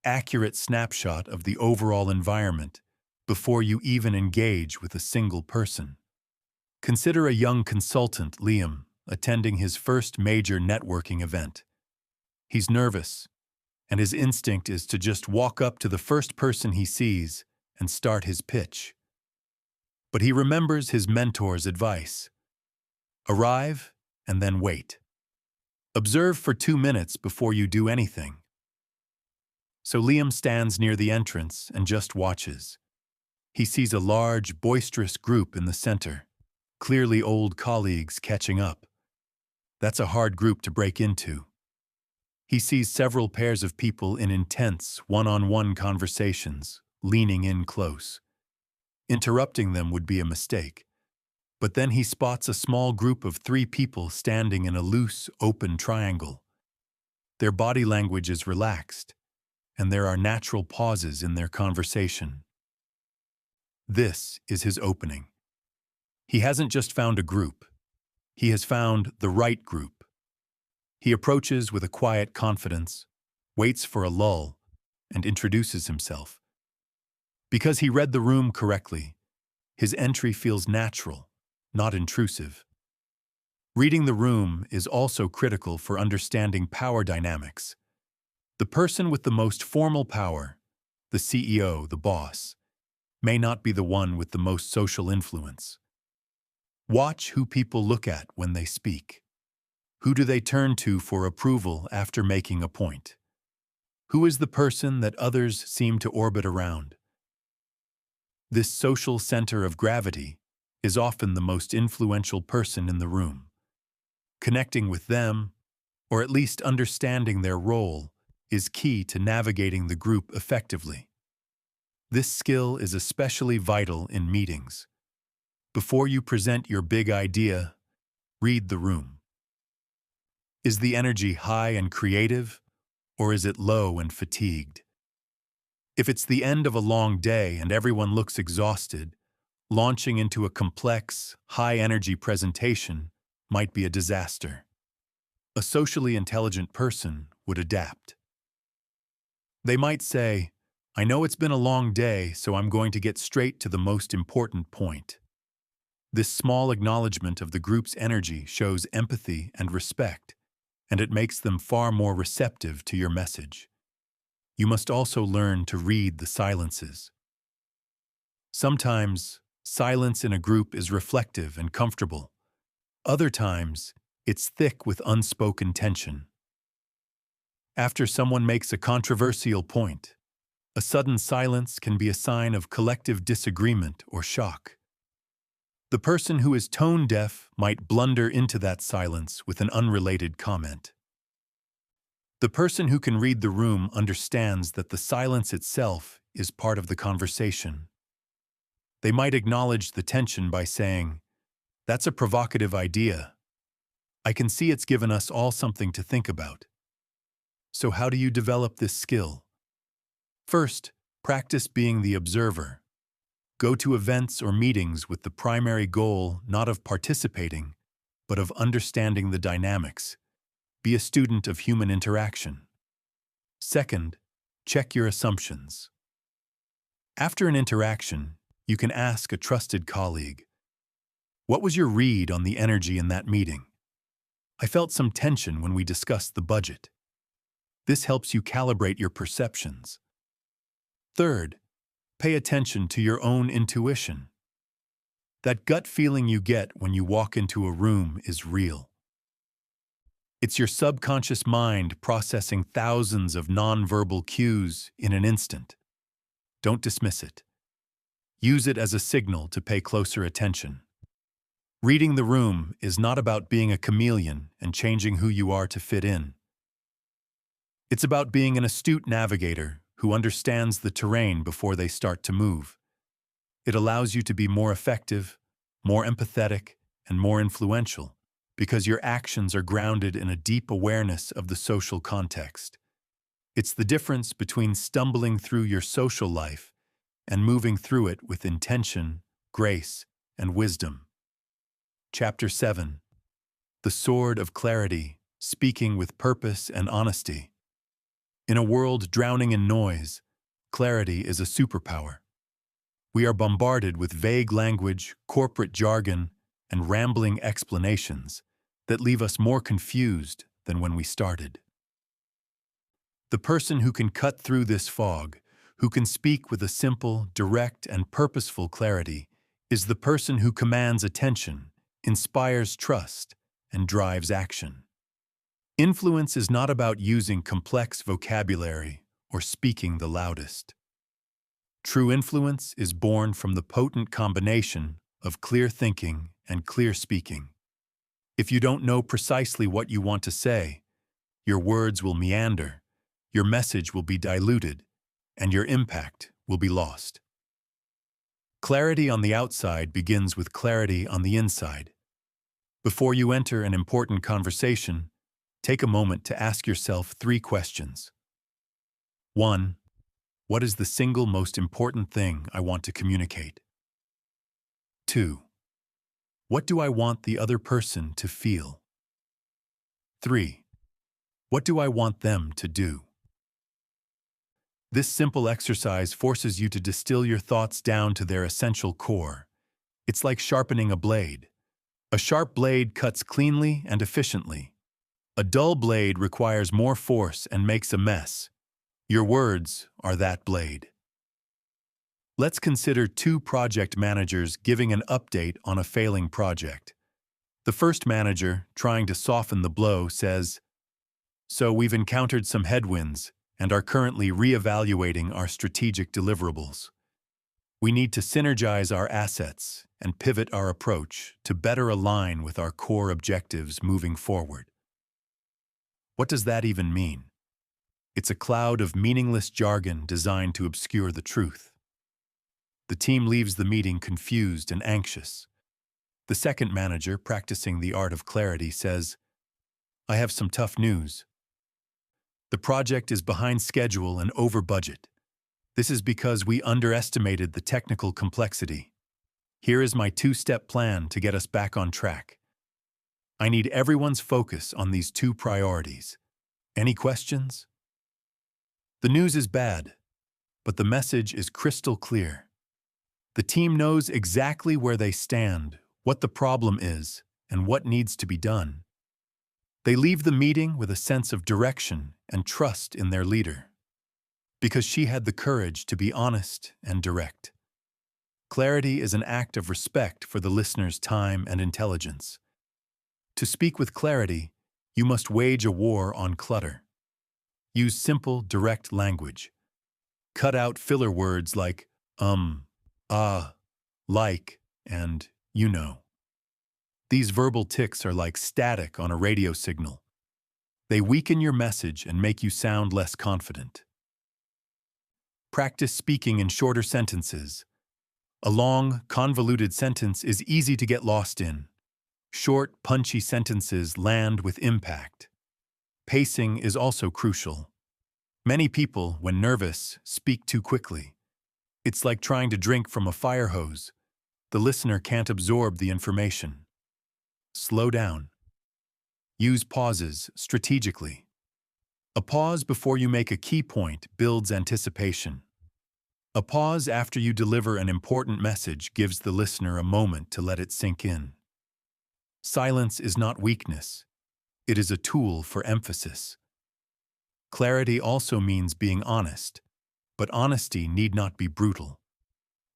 accurate snapshot of the overall environment before you even engage with a single person. Consider a young consultant, Liam, attending his first major networking event. He's nervous, and his instinct is to just walk up to the first person he sees and start his pitch. But he remembers his mentor's advice. Arrive and then wait. Observe for 2 minutes before you do anything. So Liam stands near the entrance and just watches. He sees a large, boisterous group in the center, clearly old colleagues catching up. That's a hard group to break into. He sees several pairs of people in intense, one-on-one conversations, leaning in close. Interrupting them would be a mistake. But then he spots a small group of 3 people standing in a loose, open triangle. Their body language is relaxed, and there are natural pauses in their conversation. This is his opening. He hasn't just found a group. He has found the right group. He approaches with a quiet confidence, waits for a lull, and introduces himself. Because he read the room correctly, his entry feels natural, not intrusive. Reading the room is also critical for understanding power dynamics. The person with the most formal power, the CEO, the boss, may not be the one with the most social influence. Watch who people look at when they speak. Who do they turn to for approval after making a point? Who is the person that others seem to orbit around? This social center of gravity is often the most influential person in the room. Connecting with them, or at least understanding their role, is key to navigating the group effectively. This skill is especially vital in meetings. Before you present your big idea, read the room. Is the energy high and creative, or is it low and fatigued? If it's the end of a long day and everyone looks exhausted, launching into a complex, high-energy presentation might be a disaster. A socially intelligent person would adapt. They might say, I know it's been a long day, so I'm going to get straight to the most important point. This small acknowledgement of the group's energy shows empathy and respect, and it makes them far more receptive to your message. You must also learn to read the silences. Sometimes, silence in a group is reflective and comfortable. Other times, it's thick with unspoken tension. After someone makes a controversial point, a sudden silence can be a sign of collective disagreement or shock. The person who is tone-deaf might blunder into that silence with an unrelated comment. The person who can read the room understands that the silence itself is part of the conversation. They might acknowledge the tension by saying, "That's a provocative idea. I can see it's given us all something to think about." So how do you develop this skill? First, practice being the observer. Go to events or meetings with the primary goal not of participating, but of understanding the dynamics. Be a student of human interaction. Second, check your assumptions. After an interaction, you can ask a trusted colleague, "What was your read on the energy in that meeting? I felt some tension when we discussed the budget." This helps you calibrate your perceptions. Third, pay attention to your own intuition. That gut feeling you get when you walk into a room is real. It's your subconscious mind processing thousands of nonverbal cues in an instant. Don't dismiss it. Use it as a signal to pay closer attention. Reading the room is not about being a chameleon and changing who you are to fit in. It's about being an astute navigator who understands the terrain before they start to move. It allows you to be more effective, more empathetic, and more influential because your actions are grounded in a deep awareness of the social context. It's the difference between stumbling through your social life and moving through it with intention, grace, and wisdom. Chapter 7. The Sword of Clarity, Speaking with Purpose and Honesty. In a world drowning in noise, clarity is a superpower. We are bombarded with vague language, corporate jargon, and rambling explanations that leave us more confused than when we started. The person who can cut through this fog, who can speak with a simple, direct, and purposeful clarity, is the person who commands attention, inspires trust, and drives action. Influence is not about using complex vocabulary or speaking the loudest. True influence is born from the potent combination of clear thinking and clear speaking. If you don't know precisely what you want to say, your words will meander, your message will be diluted, and your impact will be lost. Clarity on the outside begins with clarity on the inside. Before you enter an important conversation, take a moment to ask yourself 3 questions. 1. What is the single most important thing I want to communicate? 2. What do I want the other person to feel? 3. What do I want them to do? This simple exercise forces you to distill your thoughts down to their essential core. It's like sharpening a blade. A sharp blade cuts cleanly and efficiently. A dull blade requires more force and makes a mess. Your words are that blade. Let's consider 2 project managers giving an update on a failing project. The first manager, trying to soften the blow, says, "So we've encountered some headwinds and are currently reevaluating our strategic deliverables. We need to synergize our assets and pivot our approach to better align with our core objectives moving forward." What does that even mean? It's a cloud of meaningless jargon designed to obscure the truth. The team leaves the meeting confused and anxious. The second manager, practicing the art of clarity, says, "I have some tough news. The project is behind schedule and over budget. This is because we underestimated the technical complexity. Here is my 2-step plan to get us back on track. I need everyone's focus on these 2 priorities. Any questions?" The news is bad, but the message is crystal clear. The team knows exactly where they stand, what the problem is, and what needs to be done. They leave the meeting with a sense of direction and trust in their leader, because she had the courage to be honest and direct. Clarity is an act of respect for the listener's time and intelligence. To speak with clarity, you must wage a war on clutter. Use simple, direct language. Cut out filler words like like, and you know. These verbal tics are like static on a radio signal. They weaken your message and make you sound less confident. Practice speaking in shorter sentences. A long, convoluted sentence is easy to get lost in. Short, punchy sentences land with impact. Pacing is also crucial. Many people, when nervous, speak too quickly. It's like trying to drink from a fire hose. The listener can't absorb the information. Slow down. Use pauses strategically. A pause before you make a key point builds anticipation. A pause after you deliver an important message gives the listener a moment to let it sink in. Silence is not weakness. It is a tool for emphasis. Clarity also means being honest, but honesty need not be brutal.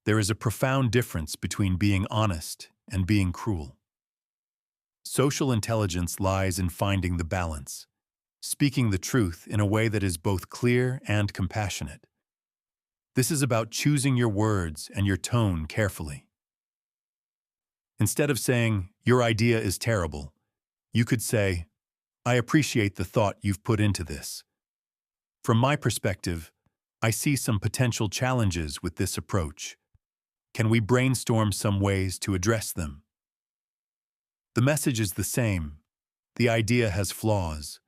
There is a profound difference between being honest and being cruel. Social intelligence lies in finding the balance, speaking the truth in a way that is both clear and compassionate. This is about choosing your words and your tone carefully. Instead of saying, "Your idea is terrible," you could say, "I appreciate the thought you've put into this. From my perspective, I see some potential challenges with this approach. Can we brainstorm some ways to address them?" The message is the same. The idea has flaws,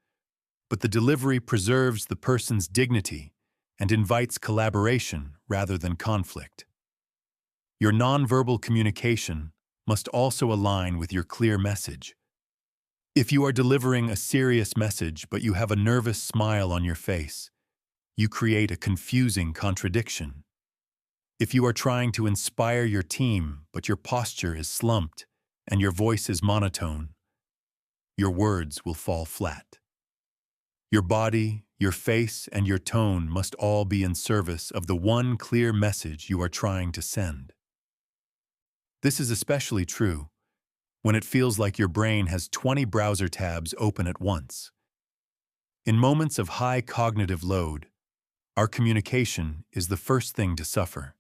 but the delivery preserves the person's dignity and invites collaboration rather than conflict. Your nonverbal communication must also align with your clear message. If you are delivering a serious message but you have a nervous smile on your face, you create a confusing contradiction. If you are trying to inspire your team but your posture is slumped and your voice is monotone, your words will fall flat. Your body, your face, and your tone must all be in service of the one clear message you are trying to send. This is especially true when it feels like your brain has 20 browser tabs open at once. In moments of high cognitive load, our communication is the first thing to suffer.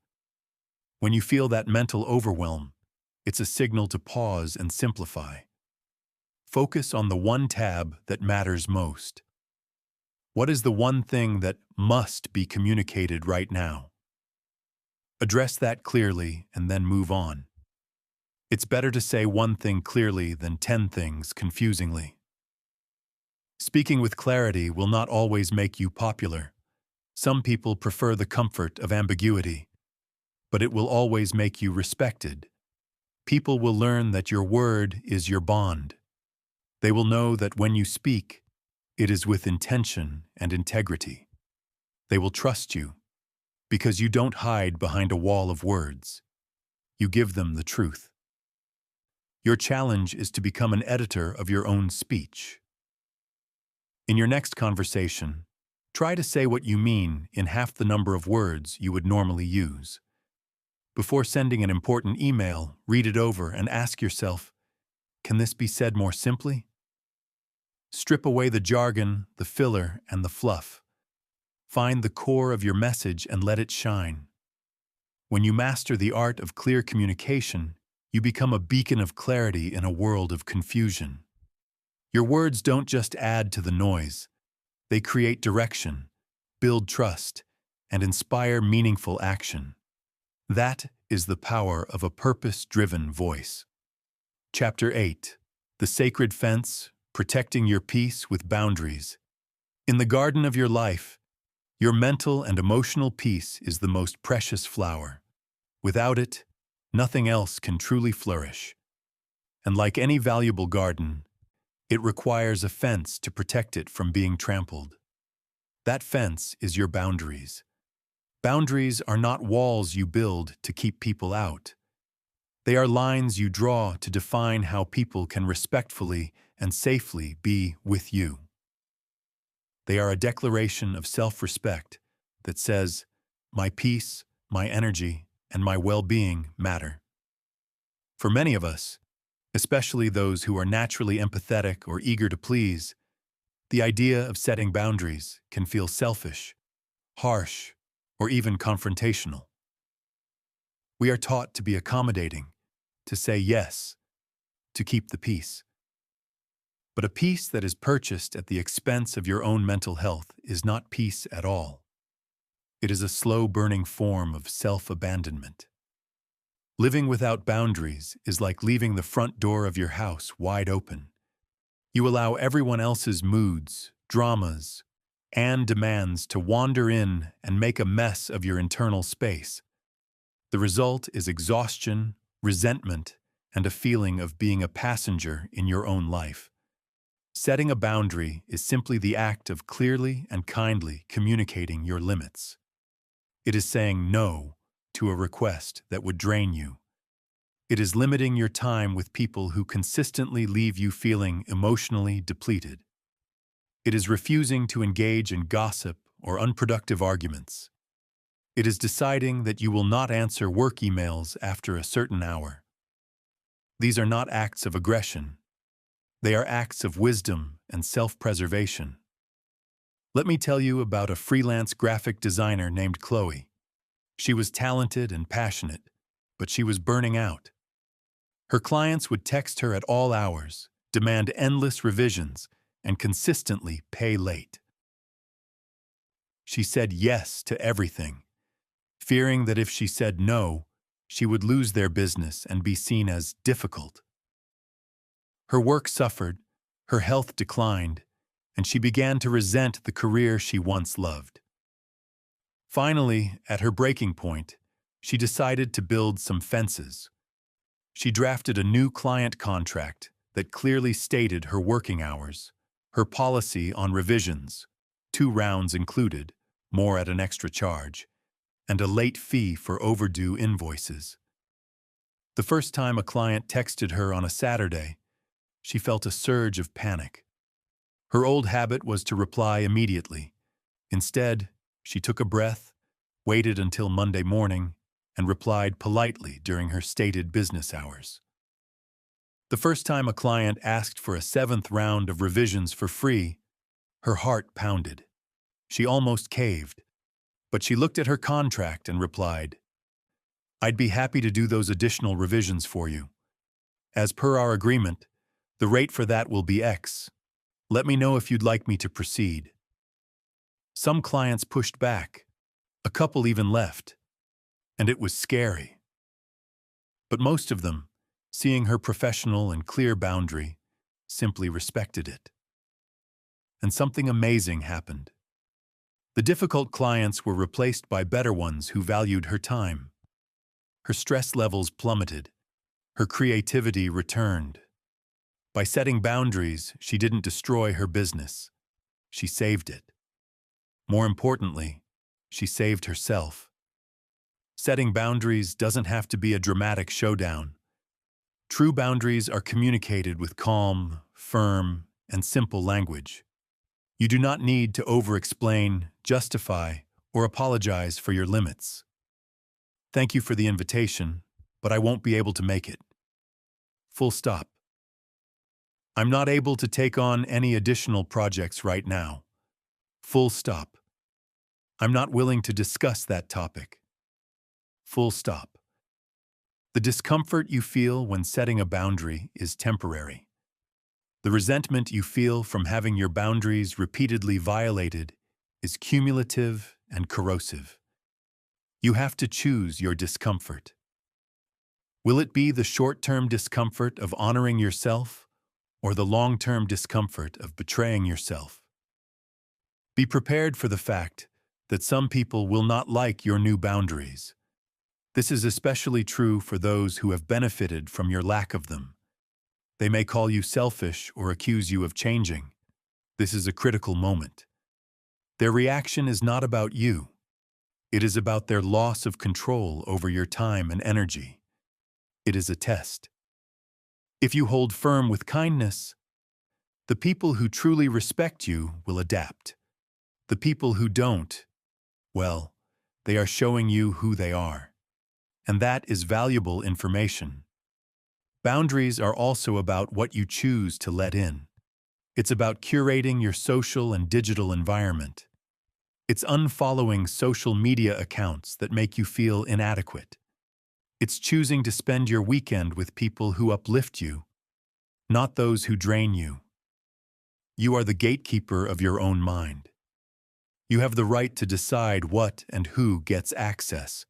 When you feel that mental overwhelm, it's a signal to pause and simplify. Focus on the one tab that matters most. What is the one thing that must be communicated right now? Address that clearly and then move on. It's better to say one thing clearly than 10 things confusingly. Speaking with clarity will not always make you popular. Some people prefer the comfort of ambiguity, but it will always make you respected. People will learn that your word is your bond. They will know that when you speak, it is with intention and integrity. They will trust you because you don't hide behind a wall of words. You give them the truth. Your challenge is to become an editor of your own speech. In your next conversation, try to say what you mean in half the number of words you would normally use. Before sending an important email, read it over and ask yourself, can this be said more simply? Strip away the jargon, the filler, and the fluff. Find the core of your message and let it shine. When you master the art of clear communication, you become a beacon of clarity in a world of confusion. Your words don't just add to the noise. They create direction, build trust, and inspire meaningful action. That is the power of a purpose-driven voice. Chapter 8. The Sacred Fence, Protecting Your Peace with Boundaries. In the garden of your life, your mental and emotional peace is the most precious flower. Without it, nothing else can truly flourish. And like any valuable garden, it requires a fence to protect it from being trampled. That fence is your boundaries. Boundaries are not walls you build to keep people out. They are lines you draw to define how people can respectfully and safely be with you. They are a declaration of self-respect that says, my peace, my energy, and my well-being matter. For many of us, especially those who are naturally empathetic or eager to please, the idea of setting boundaries can feel selfish, harsh, or even confrontational. We are taught to be accommodating, to say yes, to keep the peace. But a peace that is purchased at the expense of your own mental health is not peace at all. It is a slow-burning form of self-abandonment. Living without boundaries is like leaving the front door of your house wide open. You allow everyone else's moods, dramas, and demands to wander in and make a mess of your internal space. The result is exhaustion, resentment, and a feeling of being a passenger in your own life. Setting a boundary is simply the act of clearly and kindly communicating your limits. It is saying no to a request that would drain you. It is limiting your time with people who consistently leave you feeling emotionally depleted. It is refusing to engage in gossip or unproductive arguments. It is deciding that you will not answer work emails after a certain hour. These are not acts of aggression. They are acts of wisdom and self-preservation. Let me tell you about a freelance graphic designer named Chloe. She was talented and passionate, but she was burning out. Her clients would text her at all hours, demand endless revisions, and consistently pay late. She said yes to everything, fearing that if she said no, she would lose their business and be seen as difficult. Her work suffered, her health declined, and she began to resent the career she once loved. Finally, at her breaking point, she decided to build some fences. She drafted a new client contract that clearly stated her working hours, her policy on revisions, 2 rounds included, more at an extra charge, and a late fee for overdue invoices. The first time a client texted her on a Saturday, she felt a surge of panic. Her old habit was to reply immediately. Instead, she took a breath, waited until Monday morning, and replied politely during her stated business hours. The first time a client asked for a 7th round of revisions for free, her heart pounded. She almost caved, but she looked at her contract and replied, "I'd be happy to do those additional revisions for you. As per our agreement, the rate for that will be X. Let me know if you'd like me to proceed." Some clients pushed back. A couple even left. And it was scary. But most of them, seeing her professional and clear boundary, simply respected it. And something amazing happened. The difficult clients were replaced by better ones who valued her time. Her stress levels plummeted. Her creativity returned. By setting boundaries, she didn't destroy her business. She saved it. More importantly, she saved herself. Setting boundaries doesn't have to be a dramatic showdown. True boundaries are communicated with calm, firm, and simple language. You do not need to over-explain, justify, or apologize for your limits. "Thank you for the invitation, but I won't be able to make it. Full stop. I'm not able to take on any additional projects right now. Full stop. I'm not willing to discuss that topic. Full stop." The discomfort you feel when setting a boundary is temporary. The resentment you feel from having your boundaries repeatedly violated is cumulative and corrosive. You have to choose your discomfort. Will it be the short-term discomfort of honoring yourself or the long-term discomfort of betraying yourself? Be prepared for the fact that some people will not like your new boundaries. This is especially true for those who have benefited from your lack of them. They may call you selfish or accuse you of changing. This is a critical moment. Their reaction is not about you. It is about their loss of control over your time and energy. It is a test. If you hold firm with kindness, the people who truly respect you will adapt. The people who don't, well, they are showing you who they are. And that is valuable information. Boundaries are also about what you choose to let in. It's about curating your social and digital environment. It's unfollowing social media accounts that make you feel inadequate. It's choosing to spend your weekend with people who uplift you, not those who drain you. You are the gatekeeper of your own mind. You have the right to decide what and who gets access.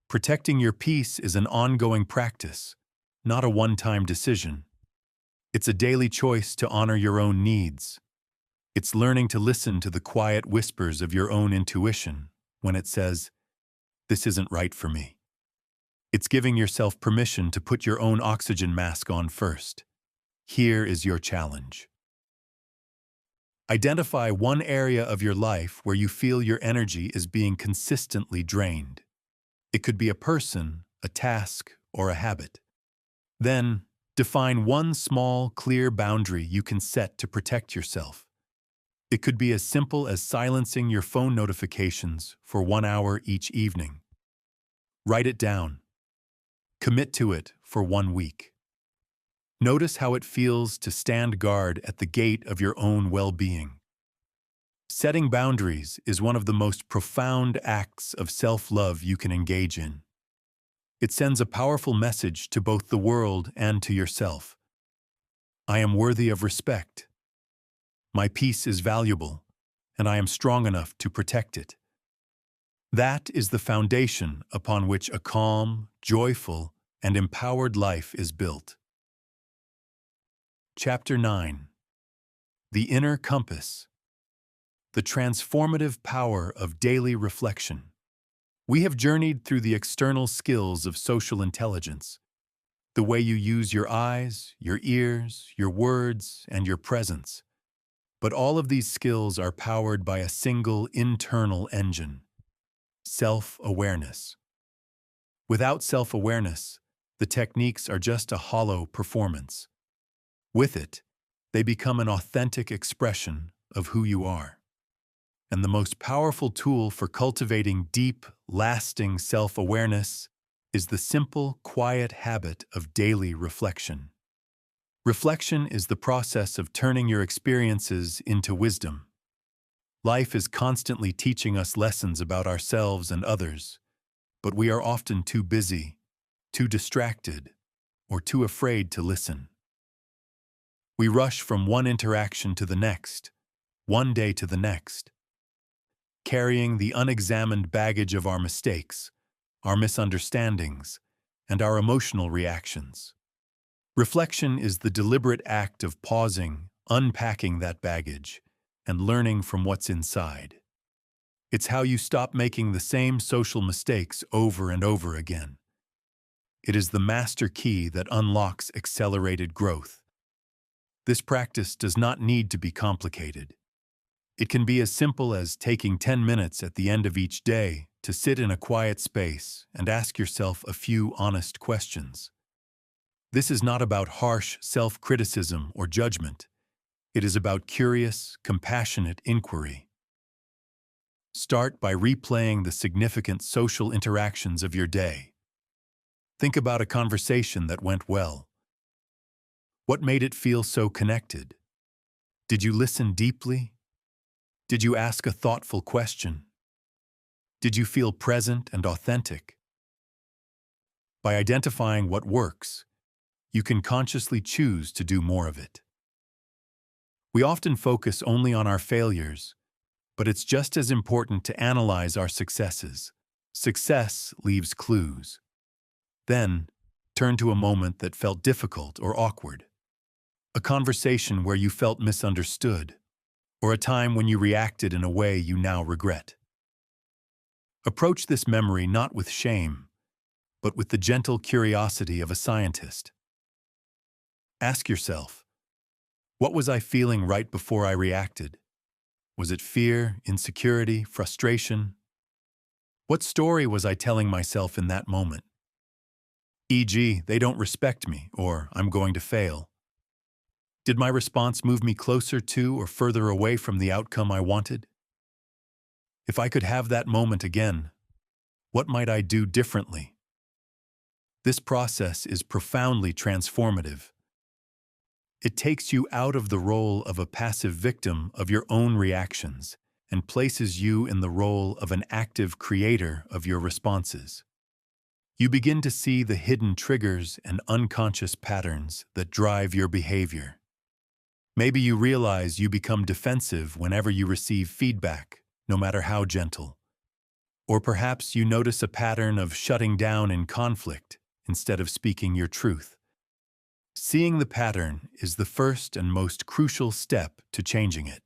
Protecting your peace is an ongoing practice, not a one-time decision. It's a daily choice to honor your own needs. It's learning to listen to the quiet whispers of your own intuition when it says, "This isn't right for me." It's giving yourself permission to put your own oxygen mask on first. Here is your challenge. Identify one area of your life where you feel your energy is being consistently drained. It could be a person, a task, or a habit. Then, define one small, clear boundary you can set to protect yourself. It could be as simple as silencing your phone notifications for 1 hour each evening. Write it down. Commit to it for 1 week. Notice how it feels to stand guard at the gate of your own well-being. Setting boundaries is one of the most profound acts of self-love you can engage in. It sends a powerful message to both the world and to yourself. I am worthy of respect. My peace is valuable, and I am strong enough to protect it. That is the foundation upon which a calm, joyful, and empowered life is built. Chapter 9. The Inner Compass. The transformative power of daily reflection. We have journeyed through the external skills of social intelligence, the way you use your eyes, your ears, your words, and your presence. But all of these skills are powered by a single internal engine: self-awareness. Without self-awareness, the techniques are just a hollow performance. With it, they become an authentic expression of who you are. And the most powerful tool for cultivating deep, lasting self-awareness is the simple, quiet habit of daily reflection. Reflection is the process of turning your experiences into wisdom. Life is constantly teaching us lessons about ourselves and others, but we are often too busy, too distracted, or too afraid to listen. We rush from one interaction to the next, one day to the next, carrying the unexamined baggage of our mistakes, our misunderstandings, and our emotional reactions. Reflection is the deliberate act of pausing, unpacking that baggage, and learning from what's inside. It's how you stop making the same social mistakes over and over again. It is the master key that unlocks accelerated growth. This practice does not need to be complicated. It can be as simple as taking 10 minutes at the end of each day to sit in a quiet space and ask yourself a few honest questions. This is not about harsh self-criticism or judgment. It is about curious, compassionate inquiry. Start by replaying the significant social interactions of your day. Think about a conversation that went well. What made it feel so connected? Did you listen deeply? Did you ask a thoughtful question? Did you feel present and authentic? By identifying what works, you can consciously choose to do more of it. We often focus only on our failures, but it's just as important to analyze our successes. Success leaves clues. Then, turn to a moment that felt difficult or awkward. A conversation where you felt misunderstood, or a time when you reacted in a way you now regret. Approach this memory not with shame, but with the gentle curiosity of a scientist. Ask yourself, what was I feeling right before I reacted? Was it fear, insecurity, frustration? What story was I telling myself in that moment? E.g., they don't respect me, or I'm going to fail. Did my response move me closer to or further away from the outcome I wanted? If I could have that moment again, what might I do differently? This process is profoundly transformative. It takes you out of the role of a passive victim of your own reactions and places you in the role of an active creator of your responses. You begin to see the hidden triggers and unconscious patterns that drive your behavior. Maybe you realize you become defensive whenever you receive feedback, no matter how gentle. Or perhaps you notice a pattern of shutting down in conflict instead of speaking your truth. Seeing the pattern is the first and most crucial step to changing it.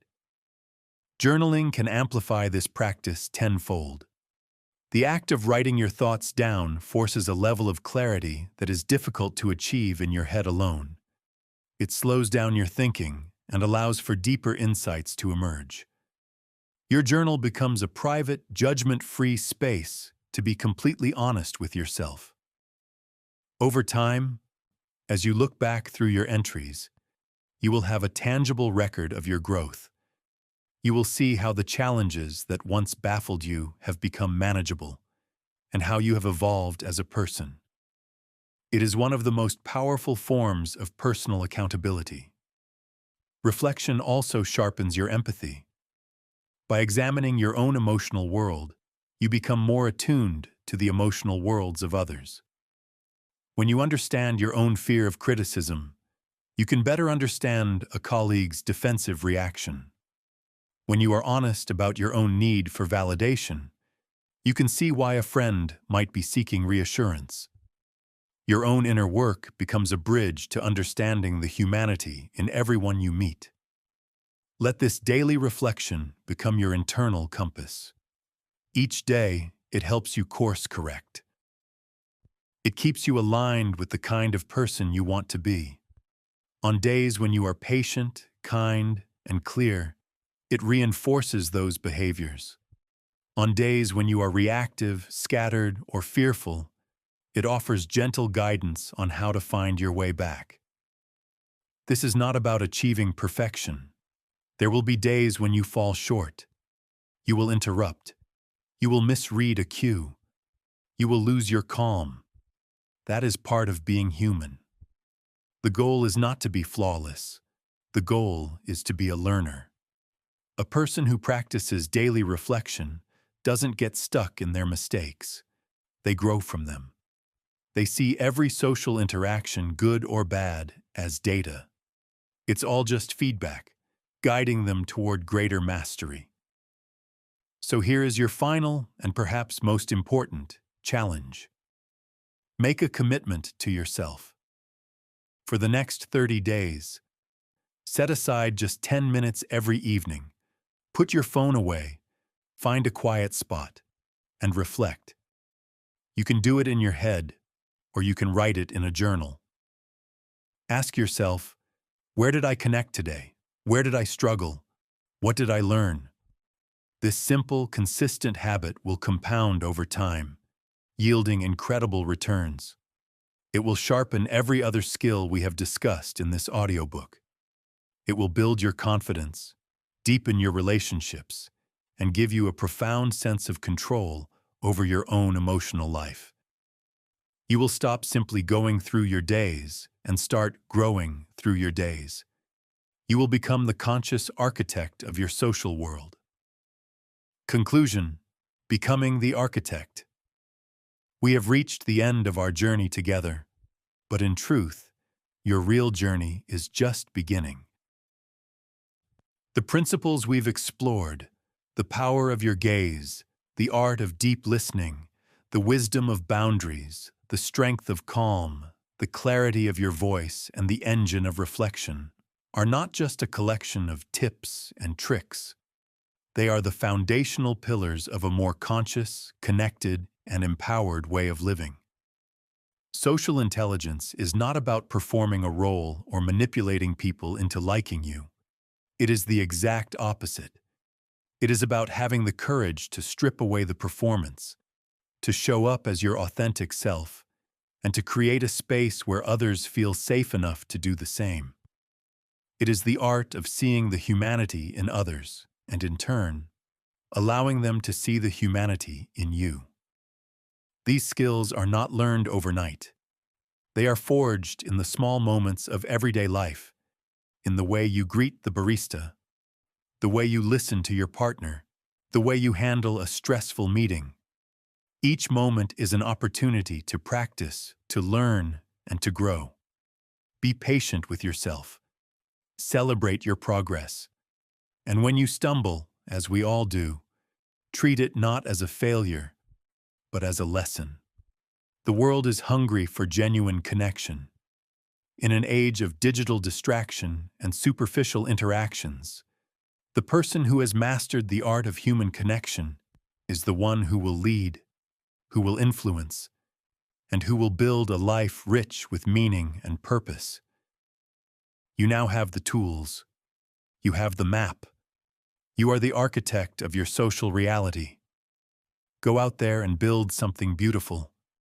Journaling can amplify this practice tenfold. The act of writing your thoughts down forces a level of clarity that is difficult to achieve in your head alone. It slows down your thinking and allows for deeper insights to emerge. Your journal becomes a private, judgment-free space to be completely honest with yourself. Over time, as you look back through your entries, you will have a tangible record of your growth. You will see how the challenges that once baffled you have become manageable, and how you have evolved as a person. It is one of the most powerful forms of personal accountability. Reflection also sharpens your empathy. By examining your own emotional world, you become more attuned to the emotional worlds of others. When you understand your own fear of criticism, you can better understand a colleague's defensive reaction. When you are honest about your own need for validation, you can see why a friend might be seeking reassurance. Your own inner work becomes a bridge to understanding the humanity in everyone you meet. Let this daily reflection become your internal compass. Each day, it helps you course correct. It keeps you aligned with the kind of person you want to be. On days when you are patient, kind, and clear, it reinforces those behaviors. On days when you are reactive, scattered, or fearful, it offers gentle guidance on how to find your way back. This is not about achieving perfection. There will be days when you fall short. You will interrupt. You will misread a cue. You will lose your calm. That is part of being human. The goal is not to be flawless. The goal is to be a learner. A person who practices daily reflection doesn't get stuck in their mistakes. They grow from them. They see every social interaction, good or bad, as data. It's all just feedback, guiding them toward greater mastery. So here is your final and perhaps most important challenge. Make a commitment to yourself. For the next 30 days, set aside just 10 minutes every evening. Put your phone away, find a quiet spot, and reflect. You can do it in your head, or you can write it in a journal. Ask yourself, where did I connect today? Where did I struggle? What did I learn? This simple, consistent habit will compound over time, yielding incredible returns. It will sharpen every other skill we have discussed in this audiobook. It will build your confidence, deepen your relationships, and give you a profound sense of control over your own emotional life. You will stop simply going through your days and start growing through your days. You will become the conscious architect of your social world. Conclusion: becoming the architect. We have reached the end of our journey together, but in truth, your real journey is just beginning. The principles we've explored, the power of your gaze, the art of deep listening, the wisdom of boundaries, the strength of calm, the clarity of your voice, and the engine of reflection, are not just a collection of tips and tricks. They are the foundational pillars of a more conscious, connected, and empowered way of living. Social intelligence is not about performing a role or manipulating people into liking you. It is the exact opposite. It is about having the courage to strip away the performance, to show up as your authentic self, and to create a space where others feel safe enough to do the same. It is the art of seeing the humanity in others, and in turn, allowing them to see the humanity in you. These skills are not learned overnight. They are forged in the small moments of everyday life, in the way you greet the barista, the way you listen to your partner, the way you handle a stressful meeting. Each moment is an opportunity to practice, to learn, and to grow. Be patient with yourself. Celebrate your progress. And when you stumble, as we all do, treat it not as a failure, but as a lesson. The world is hungry for genuine connection. In an age of digital distraction and superficial interactions, the person who has mastered the art of human connection is the one who will lead, who will influence, and who will build a life rich with meaning and purpose. You now have the tools. You have the map. You are the architect of your social reality. Go out there and build something beautiful.